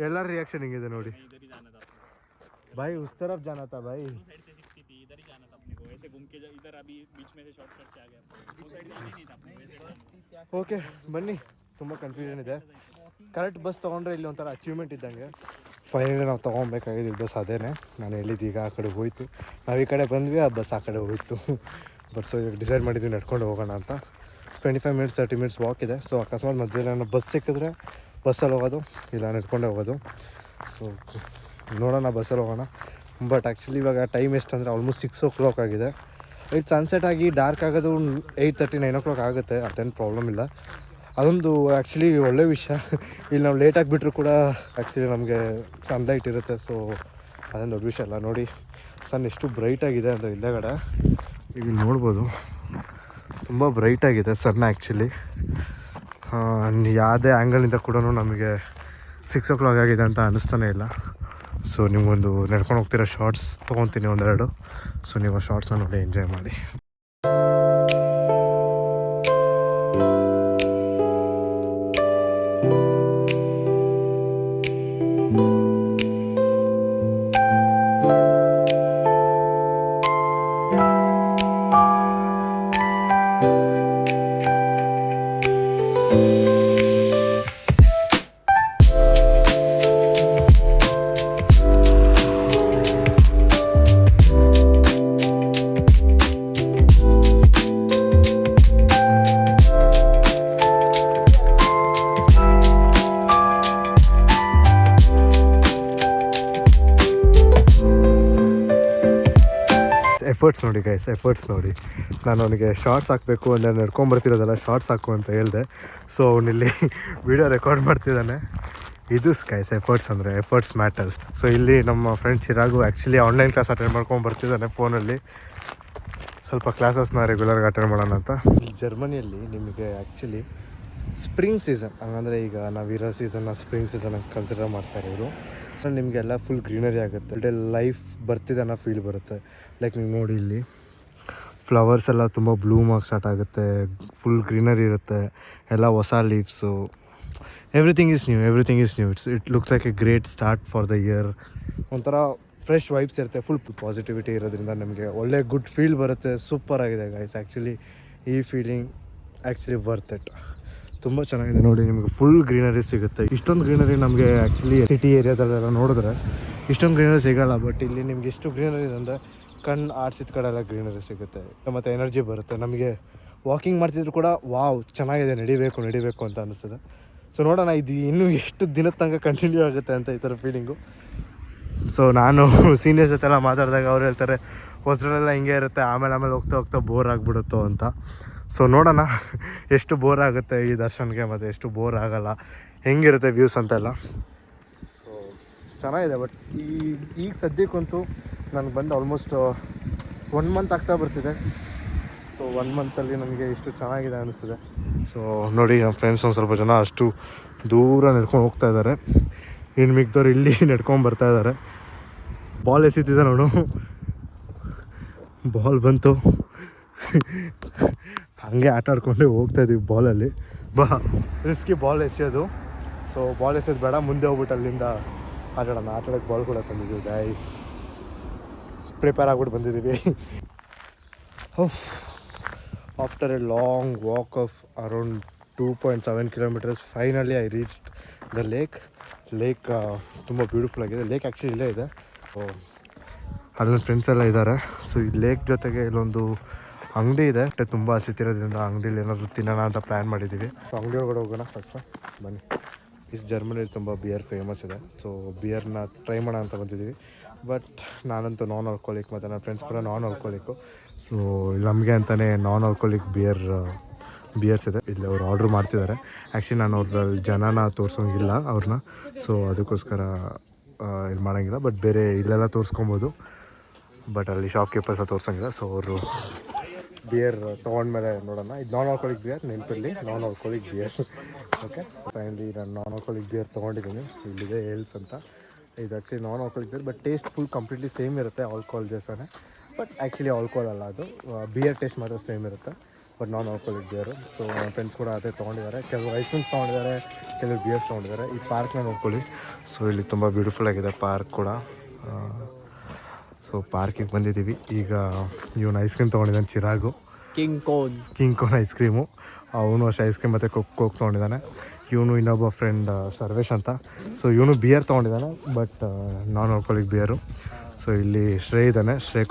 ಎಲ್ಲರ ರಿಯಾಕ್ಷನ್ ಹಿಂಗಿದೆ ನೋಡಿ. भाई उस तरफ जाना था भाई, साइड से 60 थी, इधर ही जाना था अपने को. ऐसे घूम के इधर अभी बीच में से शॉर्टकट से आ गया. वो साइड जाना ही नहीं था अपने, वैसे. ಓಕೆ ಬನ್ನಿ. ತುಂಬ ಕನ್ಫ್ಯೂಷನ್ ಇದೆ. ಕರೆಕ್ಟ್ ಬಸ್ ತೊಗೊಂಡ್ರೆ ಇಲ್ಲಿ ಒಂಥರ ಅಚೀವ್ಮೆಂಟ್ ಇದ್ದಂಗೆ. ಫೈನಲಿ ನಾವು ತೊಗೊಬೇಕಾಗಿದೆ ಈ ಬಸ್. ಅದೇನೆ ನಾನು ಹೇಳಿದ್ದು, ಈಗ ಆ ಕಡೆ ಹೋಯ್ತು. ನಾವು ಈ ಕಡೆ ಬಂದ್ವಿ, ಆ ಬಸ್ ಆ ಕಡೆ ಹೋಯ್ತು. ಬಟ್ ಸೊ ಇವಾಗ ಡಿಸೈಡ್ ಮಾಡಿದ್ವಿ ನಡ್ಕೊಂಡು ಹೋಗೋಣ ಅಂತ. 25 ಮಿನಿಟ್ಸ್ 30 ಮಿನಿಟ್ಸ್ ವಾಕ್ ಇದೆ. ಸೊ ಅಕಸ್ಮಾತ್ ಮಧ್ಯದಲ್ಲಿ ನಾನು ಬಸ್ ಸಿಕ್ಕಿದ್ರೆ ಬಸ್ಸಲ್ಲಿ ಹೋಗೋದು, ಇಲ್ಲ ನಡ್ಕೊಂಡೇ ಹೋಗೋದು. ಸೊ ನೋಡೋಣ, ಬಸ್ಸಲ್ಲಿ ಹೋಗೋಣ. ಬಟ್ ಆ್ಯಕ್ಚುಲಿ ಇವಾಗ ಟೈಮ್ ಎಷ್ಟು ಅಂದರೆ ಆಲ್ಮೋಸ್ಟ್ 6 o'clock ಆಗಿದೆ. ಇದು ಸನ್ಸೆಟ್ ಆಗಿ ಡಾರ್ಕ್ ಆಗೋದು 8:30 9 o'clock ಆಗುತ್ತೆ. ಅದೇನು ಪ್ರಾಬ್ಲಮ್ ಇಲ್ಲ. ಅದೊಂದು ಆ್ಯಕ್ಚುಲಿ ಒಳ್ಳೆ ವಿಷಯ. ಇಲ್ಲಿ ನಾವು ಲೇಟಾಗಿ ಬಿಟ್ಟರು ಕೂಡ ಆ್ಯಕ್ಚುಲಿ ನಮಗೆ ಸನ್ಲೈಟ್ ಇರುತ್ತೆ. ಸೊ ಅದೇನು ದೊಡ್ಡ ವಿಷಯ ಅಲ್ಲ. ನೋಡಿ ಸನ್ ಎಷ್ಟು ಬ್ರೈಟಾಗಿದೆ ಅಂತ ಹಿಂದೆಗಡೆ ಈಗ ನೋಡ್ಬೋದು. ತುಂಬ ಬ್ರೈಟಾಗಿದೆ ಸನ್ ಆ್ಯಕ್ಚುಲಿ. ಯಾವುದೇ ಆ್ಯಂಗಲಿಂದ ಕೂಡ ನಮಗೆ 6 o'clock ಆಗಿದೆ ಅಂತ ಅನ್ನಿಸ್ತಾನೆ ಇಲ್ಲ. ಸೊ ನಿಮಗೊಂದು ನಡ್ಕೊಂಡು ಹೋಗ್ತಿರೋ ಶಾರ್ಟ್ಸ್ ತೊಗೊತೀನಿ ಒಂದೆರಡು. ಸೊ ನೀವು ಆ ಶಾರ್ಟ್ಸ್ನ ನೋಡಿ ಎಂಜಾಯ್ ಮಾಡಿ. ಎಫರ್ಟ್ಸ್ ನೋಡಿ ಗೈಸ್, ಎಫರ್ಟ್ಸ್ ನೋಡಿ. ನಾನು ಅವನಿಗೆ ಶಾರ್ಟ್ಸ್ ಹಾಕಬೇಕು ಅಂದರೆ ನಡ್ಕೊಂಬರ್ತಿರೋದಲ್ಲ, ಶಾರ್ಟ್ಸ್ ಹಾಕು ಅಂತ ಹೇಳಿದೆ. ಸೊ ಅವನಿಲ್ಲಿ ವೀಡಿಯೋ ರೆಕಾರ್ಡ್ ಮಾಡ್ತಿದ್ದಾನೆ. ಇದು ಗೈಸ್ ಎಫರ್ಟ್ಸ್ ಅಂದರೆ, ಎಫರ್ಟ್ಸ್ ಮ್ಯಾಟರ್ಸ್. ಸೊ ಇಲ್ಲಿ ನಮ್ಮ friend Chirag actually online class attend ಮಾಡ್ಕೊಂಡು ಬರ್ತಿದ್ದಾನೆ ಫೋನಲ್ಲಿ. ಸ್ವಲ್ಪ ಕ್ಲಾಸಸ್ನ ರೆಗ್ಯುಲರ್ಗೆ ಅಟೆಂಡ್ ಮಾಡೋಣ ಅಂತ. ಈ ಜರ್ಮನಿಯಲ್ಲಿ ನಿಮಗೆ ಆ್ಯಕ್ಚುಲಿ ಸ್ಪ್ರಿಂಗ್ ಸೀಸನ್ ಹಂಗಂದರೆ ಈಗ ನಾವಿರೋ ಸೀಸನ್ನ ಸ್ಪ್ರಿಂಗ್ ಸೀಸನ್ ಅಂತ ಕನ್ಸಿಡರ್ ಮಾಡ್ತಾರೆ ಇವರು. ಸೊ ನಿಮಗೆಲ್ಲ ಫುಲ್ ಗ್ರೀನರಿ ಆಗುತ್ತೆ, ಡೇ ಲೈಫ್ ಬರ್ತಿದೆ ಅನ್ನೋ ಫೀಲ್ ಬರುತ್ತೆ. ಲೈಕ್ ನೀವು ನೋಡಿ ಇಲ್ಲಿ ಫ್ಲವರ್ಸ್ ಎಲ್ಲ ತುಂಬ ಬ್ಲೂಮ್ ಆಗಿ ಸ್ಟಾರ್ಟ್ ಆಗುತ್ತೆ, ಫುಲ್ ಗ್ರೀನರಿ ಇರುತ್ತೆ, ಎಲ್ಲ ಹೊಸ leaves, everything is new. It looks like A great start for the year. ಒಂಥರ ಫ್ರೆಶ್ ವೈಬ್ಸ್ ಇರುತ್ತೆ, ಫುಲ್ ಪಾಸಿಟಿವಿಟಿ ಇರೋದ್ರಿಂದ ನಮಗೆ ಒಳ್ಳೆ ಗುಡ್ ಫೀಲ್ ಬರುತ್ತೆ. ಸೂಪರ್ ಆಗಿದೆ ಗೈಸ್, ಆ್ಯಕ್ಚುಲಿ ಈ ಫೀಲಿಂಗ್ ಆ್ಯಕ್ಚುಲಿ ವರ್ತ್ ಇಟ್. ತುಂಬ ಚೆನ್ನಾಗಿದೆ ನೋಡಿ, ನಿಮಗೆ ಫುಲ್ ಗ್ರೀನರಿ ಸಿಗುತ್ತೆ. ಇಷ್ಟೊಂದು ಗ್ರೀನರಿ ನಮಗೆ ಆ್ಯಕ್ಚುಲಿ ಸಿಟಿ ಏರಿಯಾದಲ್ಲೆಲ್ಲ ನೋಡಿದ್ರೆ ಇಷ್ಟೊಂದು ಗ್ರೀನರಿ ಸಿಗೋಲ್ಲ. ಬಟ್ ಇಲ್ಲಿ ನಿಮ್ಗೆ ಇಷ್ಟು ಗ್ರೀನರಿ ಅಂದರೆ ಕಣ್ಣು ಆಡ್ಸಿದ ಕಡೆ ಎಲ್ಲ ಗ್ರೀನರಿ ಸಿಗುತ್ತೆ ಮತ್ತು ಎನರ್ಜಿ ಬರುತ್ತೆ. ನಮಗೆ ವಾಕಿಂಗ್ ಮಾಡ್ತಿದ್ರು ಕೂಡ ವಾವ್ ಚೆನ್ನಾಗಿದೆ, ನಡಿಬೇಕು ಅಂತ ಅನ್ನಿಸ್ತದೆ. ಸೊ ನೋಡೋಣ ಇದು ಇನ್ನೂ ಎಷ್ಟು ದಿನದ ತನಕ ಕಂಟಿನ್ಯೂ ಆಗುತ್ತೆ ಅಂತ ಈ ಥರ ಫೀಲಿಂಗು. ಸೊ ನಾನು ಸೀನಿಯರ್ಸ್ ಜೊತೆ ಎಲ್ಲ ಮಾತಾಡಿದಾಗ ಅವ್ರು ಹೇಳ್ತಾರೆ ಹೊಸರೆಲ್ಲ ಹಿಂಗೆ ಇರುತ್ತೆ, ಆಮೇಲೆ ಹೋಗ್ತಾ ಬೋರ್ ಆಗಿಬಿಡುತ್ತೋ ಅಂತ. ಸೊ ನೋಡೋಣ ಎಷ್ಟು ಬೋರ್ ಆಗುತ್ತೆ ಈ ದರ್ಶನ್ಗೆ ಮತ್ತು ಎಷ್ಟು ಬೋರ್ ಆಗೋಲ್ಲ, ಹೆಂಗಿರುತ್ತೆ ವ್ಯೂಸ್ ಅಂತೆಲ್ಲ. ಸೊ ಚೆನ್ನಾಗಿದೆ. ಬಟ್ ಈಗ ಸದ್ಯಕ್ಕಂತೂ ನನಗೆ ಬಂದು ಆಲ್ಮೋಸ್ಟ್ 1 ಮಂತ್ ಆಗ್ತಾ ಬರ್ತಿದೆ. ಸೊ 1 ಮಂತಲ್ಲಿ ನನಗೆ ಇಷ್ಟು ಚೆನ್ನಾಗಿದೆ ಅನ್ನಿಸ್ತಿದೆ. ಸೊ ನೋಡಿ ನಮ್ಮ ಫ್ರೆಂಡ್ಸ್ ಒಂದು ಸ್ವಲ್ಪ ಜನ ಅಷ್ಟು ದೂರ ನಡ್ಕೊಂಡು ಹೋಗ್ತಾ ಇದ್ದಾರೆ, ಇನ್ನು ಮಿಕ್ದವ್ರು ಇಲ್ಲಿ ನಡ್ಕೊಂಡು ಬರ್ತಾ ಇದ್ದಾರೆ. ಬಾಲ್ ಎಸಿತಿದ್ದೆ ನೋಡು, ಬಾಲ್ ಬಂತು, ಹಾಗೆ ಆಟ ಆಡ್ಕೊಂಡೆ ಹೋಗ್ತಾಯಿದ್ದೀವಿ ಬಾಲಲ್ಲಿ. ರಿಸ್ಕಿ ಬಾಲ್ ಎಸೆಯೋದು. ಸೊ ಬಾಲ್ ಎಸೆಯೋದು ಬೇಡ, ಮುಂದೆ ಹೋಗ್ಬಿಟ್ಟು ಅಲ್ಲಿಂದ ಆಟಾಡೋಕ್ಕೆ ಬಾಲ್ ಕೂಡ ತಂದಿದ್ದೀವಿ ಗೈಸ್. ಪ್ರಿಪೇರ್ ಆಗ್ಬಿಟ್ಟು ಬಂದಿದ್ದೀವಿ. After A long walk of around 2.7 kilometers finally I reached the lake. ತುಂಬ ಬ್ಯೂಟಿಫುಲ್ ಆಗಿದೆ ಲೇಕ್. ಆ್ಯಕ್ಚುಲಿ ಇಲ್ಲೇ ಇದೆ. ಸೊ ಅಲ್ಲಿ ನನ್ನ ಫ್ರೆಂಡ್ಸ್ ಎಲ್ಲ ಇದ್ದಾರೆ. ಸೊ ಈ ಲೇಕ್ ಜೊತೆಗೆ ಇಲ್ಲೊಂದು ಅಂಗಡಿ ಇದೆ, ತುಂಬ ಹಸಿತಿರೋದ್ರಿಂದ ಅಂಗಡಿಲಿ ಏನಾದರೂ ತಿನ್ನೋಣ ಅಂತ ಪ್ಲ್ಯಾನ್ ಮಾಡಿದ್ದೀವಿ. ಸೊ ಅಂಗಡಿ ಒಳಗಡೆ ಹೋಗೋಣ ಫಸ್ಟು ಬನ್ನಿ. ಜರ್ಮನಿಲಿ ತುಂಬ ಬಿಯರ್ ಫೇಮಸ್ ಇದೆ. ಸೊ ಬಿಯರ್ನ ಟ್ರೈ ಮಾಡೋಣ ಅಂತ ಬಂದಿದ್ದೀವಿ. ಬಟ್ ನಾನಂತೂ ನಾನ್ ಆಲ್ಕೋಲಿಕ್ ಮತ್ತು ನನ್ನ ಫ್ರೆಂಡ್ಸ್ ಕೂಡ ನಾನ್ ಆಲ್ಕೋಲಿಕ್ಕು. ಸೊ ಇಲ್ಲಿ ನಮಗೆ ಅಂತಲೇ ನಾನ್ ಆಲ್ಕೋಲಿಕ್ ಬಿಯರ್ಸ್ ಇದೆ. ಇಲ್ಲಿ ಅವ್ರು ಆರ್ಡ್ರ್ ಮಾಡ್ತಿದ್ದಾರೆ. ಆ್ಯಕ್ಚುಲಿ ನಾನು ಅವ್ರಲ್ಲಿ ಜನನ ತೋರಿಸೋಂಗಿಲ್ಲ ಅವ್ರನ್ನ, ಸೊ ಅದಕ್ಕೋಸ್ಕರ ಇಲ್ಲಿ ಮಾಡೋಂಗಿಲ್ಲ. ಬಟ್ ಬೇರೆ ಇಲ್ಲೆಲ್ಲ ತೋರಿಸ್ಕೊಬೋದು, ಬಟ್ ಅಲ್ಲಿ ಶಾಪ್ ಕೀಪರ್ಸ ತೋರಿಸೋಂಗಿಲ್ಲ. ಸೊ ಅವರು ಬಿಯರ್ ತೊಗೊಂಡ್ಮೇಲೆ ನೋಡೋಣ. ಇದು ನಾನ್ ಆಲ್ಕೋಲಿಕ್ ಬಿಯರ್, ನೆನಪಿರಲಿ ನಾನ್ ಆಲ್ಕೋಲಿಕ್ ಬಿಯರ್. ಓಕೆ, ಫೈನಲಿ ನಾನು ನಾನ್ ಆಲ್ಕೋಲಿಕ್ ಬಿಯರ್ ತೊಗೊಂಡಿದ್ದೀನಿ. ಇಲ್ಲಿದೆ ಏಲ್ಸ್ ಅಂತ. ಇದು actually non alcoholic beer, but taste full completely same ಇರುತ್ತೆ ಆಲ್ಕೋಹಾಲ್ ಜೊತೆನೇ. ಬಟ್ ಆ್ಯಕ್ಚುಲಿ ಆಲ್ಕೋಹಾಲ್ ಅಲ್ಲ, ಅದು ಬಿಯರ್ ಟೇಸ್ಟ್ ಮಾತ್ರ ಸೇಮ್ ಇರುತ್ತೆ, but non alcoholic beer. So ನನ್ನ ಫ್ರೆಂಡ್ಸ್ ಕೂಡ ಅದೇ ತೊಗೊಂಡಿದ್ದಾರೆ. ಕೆಲವರು ಐಸ್ ಕ್ರೀಮ್ಸ್ ತೊಗೊಂಡಿದ್ದಾರೆ, ಕೆಲವರು ಬಿಯರ್ಸ್ ತೊಗೊಂಡಿದ್ದಾರೆ. ಈ ಪಾರ್ಕ್ನ ನೋಡ್ಕೊಳ್ಳಿ. ಸೊ ಇಲ್ಲಿ ತುಂಬ ಬ್ಯೂಟಿಫುಲ್ ಆಗಿದೆ ಪಾರ್ಕ್ ಕೂಡ. ಸೊ ಪಾರ್ಕಿಗೆ ಬಂದಿದ್ದೀವಿ. ಈಗ ಇವನು ಐಸ್ ಕ್ರೀಮ್ ತೊಗೊಂಡಿದ್ದಾನೆ, Chirag king cone ice cream. ಅವನು ಅಷ್ಟೇ ಐಸ್ ಕ್ರೀಮ್ ಮತ್ತು ಕೋಕ್ ತೊಗೊಂಡಿದ್ದಾನೆ. ಇವನು ಇನ್ನೊಬ್ಬ ಫ್ರೆಂಡ್ ಸರ್ವೇಶ್ ಅಂತ. ಸೊ ಇವನು ಬಿಯರ್ ತೊಗೊಂಡಿದ್ದಾನೆ, but non alcoholic beer. So ಇಲ್ಲಿ ಶ್ರೇ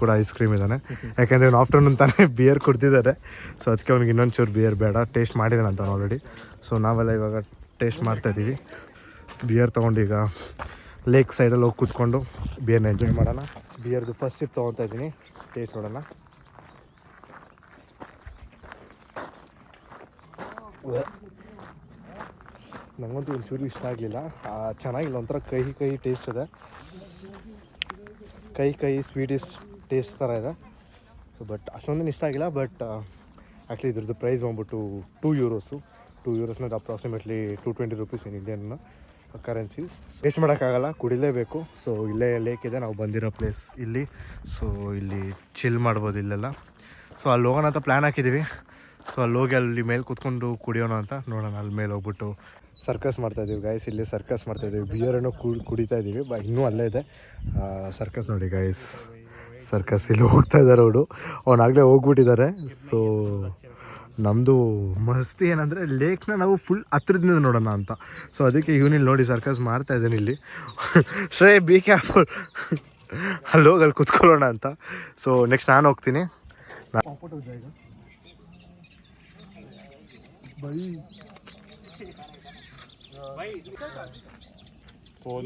ಕೂಡ ಐಸ್ ಕ್ರೀಮ್ ಇದ್ದಾನೆ, ಯಾಕೆಂದರೆ ಇವನು ಆಫ್ಟರ್ನೂನ್ ತಾನೇ ಬಿಯರ್ ಕುಡ್ದಿದ್ದಾರೆ. ಸೊ ಅದಕ್ಕೆ ಅವ್ನಿಗೆ ಇನ್ನೊಂದು ಚೂರು ಬಿಯರ್ ಬೇಡ, ಟೇಸ್ಟ್ ಮಾಡಿದ್ದಾನೆ ಅಂತ ಆಲ್ರೆಡಿ. ಸೊ ನಾವೆಲ್ಲ ಇವಾಗ ಟೇಸ್ಟ್ ಮಾಡ್ತಾಯಿದ್ದೀವಿ. ಬಿಯರ್ ತೊಗೊಂಡು ಈಗ ಲೇಕ್ ಸೈಡಲ್ಲಿ ಹೋಗಿ ಕೂತ್ಕೊಂಡು ಬಿಯರ್ನ ಎಂಜಾಯ್ ಮಾಡೋಣ. ಬಿಯರ್ದು ಫಸ್ಟ್ ಸಿಪ್ ತೊಗೊತಾ ಇದ್ದೀನಿ, ಟೇಸ್ಟ್ ನೋಡೋಣ. ನನಗಂತೂ ಒಂಚೂರು ಇಷ್ಟ ಆಗಲಿಲ್ಲ, ಚೆನ್ನಾಗಿಲ್ಲ. ಒಂಥರ ಕಹಿ ಟೇಸ್ಟ್ ಇದೆ, ಕಹಿ ಸ್ವೀಟಿಸ್ ಟೇಸ್ಟ್ ಥರ ಇದೆ. ಬಟ್ ಅಷ್ಟೊಂದೇನು ಇಷ್ಟ ಆಗಿಲ್ಲ. ಬಟ್ ಆ್ಯಕ್ಚುಲಿ ಇದ್ರದ್ದು ಪ್ರೈಸ್ ಬಂದ್ಬಿಟ್ಟು €2 approximately $220 in Indian currencies. Taste ಮಾಡೋಕ್ಕಾಗಲ್ಲ, ಕುಡಿಲೇಬೇಕು. ಸೊ ಇಲ್ಲೇ ಲೇಕ್ ಇದೆ, ನಾವು ಬಂದಿರೋ ಪ್ಲೇಸ್ ಇಲ್ಲಿ. ಸೊ ಇಲ್ಲಿ ಚಿಲ್ ಮಾಡ್ಬೋದು ಇಲ್ಲೆಲ್ಲ. ಸೊ ಅಲ್ಲಿ ಹೋಗೋಣ ಅಂತ ಪ್ಲ್ಯಾನ್ ಹಾಕಿದ್ದೀವಿ. ಸೊ ಅಲ್ಲಿ ಹೋಗಿ ಅಲ್ಲಿ ಮೇಲೆ ಕೂತ್ಕೊಂಡು ಕುಡಿಯೋಣ ಅಂತ ನೋಡೋಣ. ಅಲ್ಲಿ ಮೇಲೆ ಹೋಗ್ಬಿಟ್ಟು ಸರ್ಕಸ್ ಮಾಡ್ತಾಯಿದ್ದೀವಿ ಗೈಸ್. ಇಲ್ಲಿ ಸರ್ಕಸ್ ಮಾಡ್ತಾಯಿದ್ದೀವಿ, ಬಿಯರನ್ನು ಕುಡಿತಾ ಇದ್ದೀವಿ. ಇನ್ನೂ ಅಲ್ಲೇ ಇದೆ ಸರ್ಕಸ್. ನೋಡಿ ಗೈಸ್, ಸರ್ಕಸ್ ಇಲ್ಲಿ ಹೋಗ್ತಾ ಇದ್ದಾರೆ ಅವನಾಗಲೇ ಹೋಗ್ಬಿಟ್ಟಿದ್ದಾರೆ. ಸೊ ನಮ್ಮದು ಮಸ್ತಿ ಏನಂದರೆ ಲೇಕ್ನ ನಾವು ಫುಲ್ ಹತ್ರದಿಂದ ನೋಡೋಣ ಅಂತ. ಸೊ ಅದಕ್ಕೆ ಇವನಿಲ್ಲಿ ನೋಡಿ ಸರ್ಕಸ್ ಮಾಡ್ತಾ ಇದ್ದಾನೆ ಇಲ್ಲಿ. ಶ್ರೇ ಬಿ ಕೇರ್ಫುಲ್, ಅಲ್ಲಿ ಹೋಗಿ ಅಲ್ಲಿ ಕುತ್ಕೊಳ್ಳೋಣ ಅಂತ. ಸೊ ನೆಕ್ಸ್ಟ್ ನಾನು ಹೋಗ್ತೀನಿ. फोन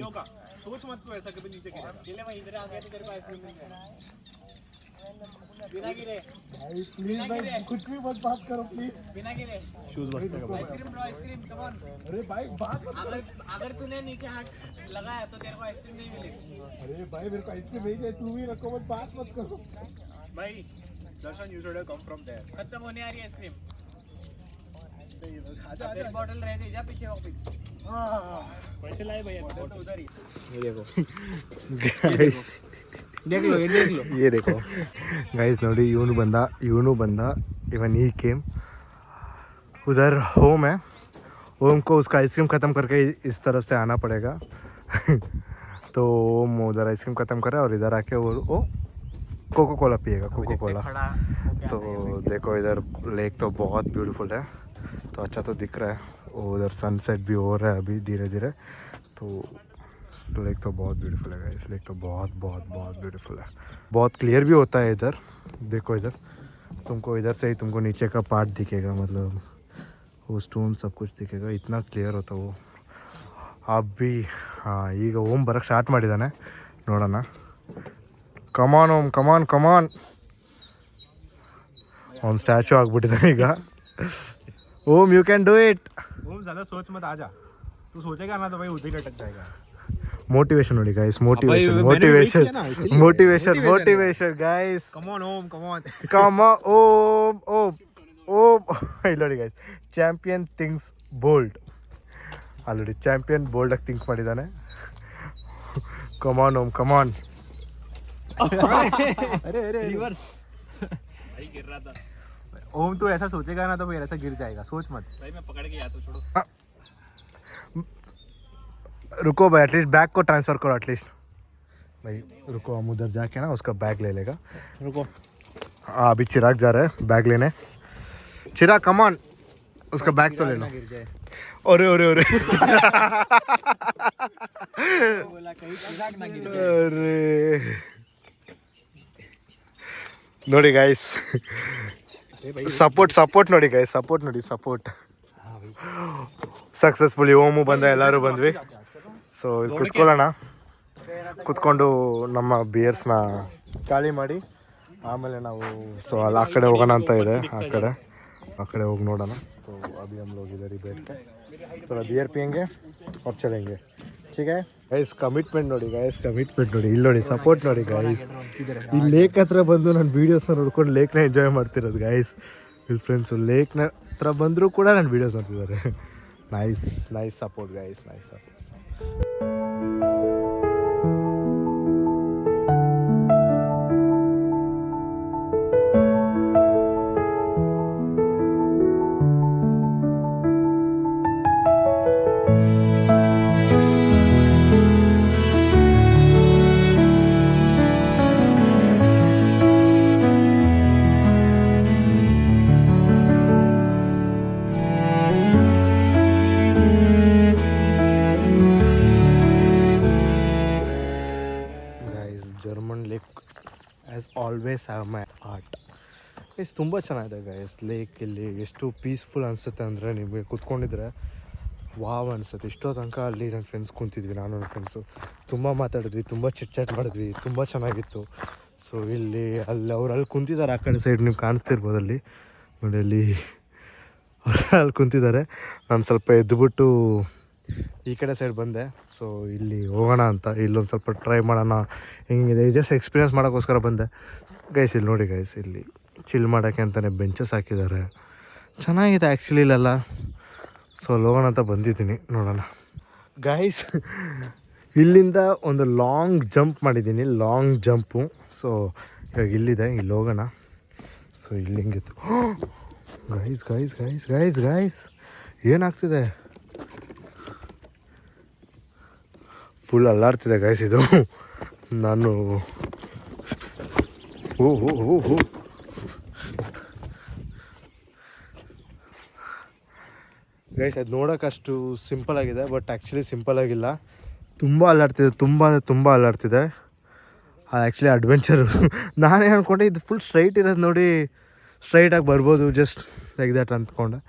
सोच मत तू ऐसा कभी नीचे गिरेगा। गिरे भाई इधर आ गया तो तेरे को आइसक्रीम मिल जाएगा। बिना गिरे भाई, प्लीज भाई कुछ भी मत बात करो प्लीज। बिना गिरे शूज बस ice cream bro, ice cream come on. अरे भाई बात अगर तूने नीचे हाथ लगाया तो तेरे को आइसक्रीम नहीं मिलेगी। अरे भाई मेरे को आइसक्रीम नहीं चाहिए, तू भी रखो, मत बात मत करो भाई। Darshan you should have come from there. खत्म होने आ रही है आइसक्रीम। बॉटल रह गई, जा पीछे वापस। पैसे लाए भैया, उधर ही। ये देखो गाइस देख लो, ये देख लो, ये देखो गाइस ನೋಡಿ ಇವನು ಬಂದ इवन ही केम उधर होम है, होम को उसका आइसक्रीम ख़त्म करके इस तरफ से आना पड़ेगा तो ओम उधर आइसक्रीम ख़त्म करे और इधर आके वो कोको कोला पिएगा, कोको कोला। तो देखो इधर लेक तो बहुत ब्यूटीफुल है, तो अच्छा तो दिख रहा है, उधर सनसेट भी हो रहा है अभी धीरे धीरे। तो लेक तो बहुत ब्यूटीफुल है इस लेक तो बहुत बहुत बहुत ब्यूटीफुल है, बहुत क्लियर भी होता है इधर। देखो इधर तुमको इधर से ही तुमको नीचे का पार्ट दिखेगा, मतलब वो स्टोन सब कुछ दिखेगा, इतना क्लियर होता वो। आप भी हाँ ಈಗ ಓಮ್ ಬರೋಕ್ಕೆ ಸ್ಟಾರ್ಟ್ ಮಾಡಿದ್ದಾನೆ, ನೋಡೋಣ। ಕಮಾನ್ ಓಮ್ ಕಮಾನ್ ಕಮಾನ್, ಅವ್ನು ಸ್ಟ್ಯಾಚು ಆಗ್ಬಿಟ್ಟಿದ್ದಾನೆ ಈಗ। ओम यू कैन डू इट। ओम ज़्यादा सोच मत, आ जा, तू सोचेगा ना तो भाई उधर ही लटक जाएगा। मोटिवेशन ನೋಡಿ गाइस, मोटिवेशन मैंने मोटिवेशन wait किया ना, इसलिए motivation motivation motivation guys, come on Om, come on. Come Om Om Om ಇಲ್ಲಿ ನೋಡಿ guys, champion things bold, already champion bold ಆಗಿ ಥಿಂಕ್ ಮಾಡಿದ್ದಾನೆ। Come on Om come on. अरे अरे रिवर्स, भाई गिर रहा था। ओम तू ऐसा सोचेगा ना तो फिर ऐसा गिर जाएगा, सोच मत भाई, मैं पकड़ के या तो छोड़ो। रुको भाई, एटलीस्ट बैग को ट्रांसफ़र करो एटलीस्ट भाई, रुको हम उधर जाके ना उसका बैग ले लेगा। रुको, हाँ अभी चिराग जा रहा है बैग लेने। चिराग कमान, उसका बैग तो ले लो। गिर जाए। अरे अरे अरे बोला कहीं चिराग ना गिर अरे ನೋಡಿ गाइस, ಸಪೋರ್ಟ್ ಸಪೋರ್ಟ್ ನೋಡಿ गाइस, ಸಪೋರ್ಟ್ ನೋಡಿ ಸಪೋರ್ಟ್। ಸಕ್ಸಸ್ಫುಲಿ ಓಮು ಬಂದ, ಎಲ್ಲರೂ ಬಂದ್ವಿ। ಸೊ ಇಲ್ಲಿ ಕುತ್ಕೊಳ್ಳೋಣ, ಕುತ್ಕೊಂಡು ನಮ್ಮ ಬಿಯರ್ಸ್ನ ಖಾಲಿ ಮಾಡಿ ಆಮೇಲೆ ನಾವು ಸೊ ಅಲ್ಲಿ ಆ ಕಡೆ ಹೋಗೋಣ ಅಂತ ಇದೆ, ಆ ಕಡೆ ಹೋಗಿ ನೋಡೋಣ। तो अभी हम लोग इधर ही बैठ के थोड़ा बियर पियेंगे और चलेंगे, ठीक है गाइस। कमिटमेंट ನೋಡಿ गाइस, कमिटमेंट ನೋಡಿ, ಇಲ್ಲಿ ನೋಡಿ ಸಪೋರ್ಟ್ ನೋಡಿ गाइस। ಈ ಲೇಕ್ ಹತ್ರ ಬಂದು ನನ್ನ ವೀಡಿಯೋಸ್ನ ನೋಡ್ಕೊಂಡು ಲೇಕ್ನ ಎಂಜಾಯ್ ಮಾಡ್ತಿರೋದು गाइस। ಇಲ್ಲಿ ಫ್ರೆಂಡ್ಸು ಲೇಕ್ನ ಹತ್ರ ಬಂದರೂ ಕೂಡ ನನ್ನ ವೀಡಿಯೋಸ್ ನೋಡ್ತಿದ್ದಾರೆ। Nice nice support guys, nice support. German lake as always have my art guys, ತುಂಬ ಚೆನ್ನಾಗಿದೆ ಗೈಸ್ ಲೇಕ್। ಇಲ್ಲಿ ಎಷ್ಟು ಪೀಸ್ಫುಲ್ ಅನಿಸುತ್ತೆ ಅಂದರೆ, ನಿಮಗೆ ಕೂತ್ಕೊಂಡಿದ್ರೆ ವಾವ್ ಅನಿಸುತ್ತೆ। ಇಷ್ಟೋ ತನಕ ಅಲ್ಲಿ ನನ್ನ ಫ್ರೆಂಡ್ಸ್ ಕುಂತಿದ್ವಿ, ನಾನು ನನ್ನ ಫ್ರೆಂಡ್ಸು ತುಂಬ ಮಾತಾಡಿದ್ವಿ, ತುಂಬ ಚಿಟ್ ಚಾಟ್ ಮಾಡಿದ್ವಿ, ತುಂಬ ಚೆನ್ನಾಗಿತ್ತು। ಸೊ ಇಲ್ಲಿ ಅಲ್ಲಿ ಕುಂತಿದ್ದಾರೆ, ಆ ಕಡೆ ಸೈಡ್ ನೀವು ಕಾಣಿಸ್ತಿರ್ಬೋದು ಅಲ್ಲಿ ನೋಡಿ, ಅಲ್ಲಿ ಕುಂತಿದ್ದಾರೆ। ನಾನು ಸ್ವಲ್ಪ ಎದ್ದುಬಿಟ್ಟು ಈ ಕಡೆ ಸೈಡ್ ಬಂದೆ, ಸೊ ಇಲ್ಲಿ ಹೋಗೋಣ ಅಂತ, ಇಲ್ಲೊಂದು ಸ್ವಲ್ಪ ಟ್ರೈ ಮಾಡೋಣ ಹೆಂಗಿದೆ, ಜಸ್ಟ್ ಎಕ್ಸ್ಪೀರಿಯೆನ್ಸ್ ಮಾಡೋಕ್ಕೋಸ್ಕರ ಬಂದೆ ಗೈಸ್। ಇಲ್ಲಿ ನೋಡಿ ಗೈಸ್, ಇಲ್ಲಿ ಚಿಲ್ ಮಾಡೋಕ್ಕೆ ಅಂತಲೇ ಬೆಂಚಸ್ ಹಾಕಿದ್ದಾರೆ, ಚೆನ್ನಾಗಿದೆ ಆ್ಯಕ್ಚುಲಿ ಇಲ್ಲೆಲ್ಲ। ಸೊ ಅಲ್ಲಿ ಹೋಗೋಣ ಅಂತ ಬಂದಿದ್ದೀನಿ, ನೋಡೋಣ ಗೈಸ್। ಇಲ್ಲಿಂದ ಒಂದು ಲಾಂಗ್ ಜಂಪ್ ಮಾಡಿದ್ದೀನಿ, ಲಾಂಗ್ ಜಂಪು। ಸೊ ಇವಾಗ ಇಲ್ಲಿದೆ, ಇಲ್ಲಿ ಹೋಗೋಣ। ಸೊ ಇಲ್ಲಿ ಹಿಂಗಿತ್ತು guys guys guys guys guys, ಏನಾಗ್ತಿದೆ, ಫುಲ್ ಅಲ್ಲಾಡ್ತಿದೆ ಗೈಸ್ ಇದು। ನಾನು ಓ ಹೋ ಹೋ ಹೋ ಗೈಸ್, ಅದು ನೋಡೋಕ್ಕಷ್ಟು ಸಿಂಪಲ್ ಆಗಿದೆ, ಬಟ್ ಆ್ಯಕ್ಚುಲಿ ಸಿಂಪಲ್ ಆಗಿಲ್ಲ, ತುಂಬ ಅಲ್ಲಾಡ್ತಿದೆ, ತುಂಬ ಅಂದರೆ ತುಂಬ ಅಲ್ಲಾಡ್ತಿದೆ। ಅದು ಆ್ಯಕ್ಚುಲಿ ಅಡ್ವೆಂಚರು। ನಾನೇನು ಅಂದ್ಕೊಂಡೆ ಇದು ಫುಲ್ ಸ್ಟ್ರೈಟ್ ಇರೋದು ನೋಡಿ, ಸ್ಟ್ರೈಟಾಗಿ ಬರ್ಬೋದು ಜಸ್ಟ್ ಲೈಕ್ ದ್ಯಾಟ್ ಅಂದ್ಕೊಂಡೆ,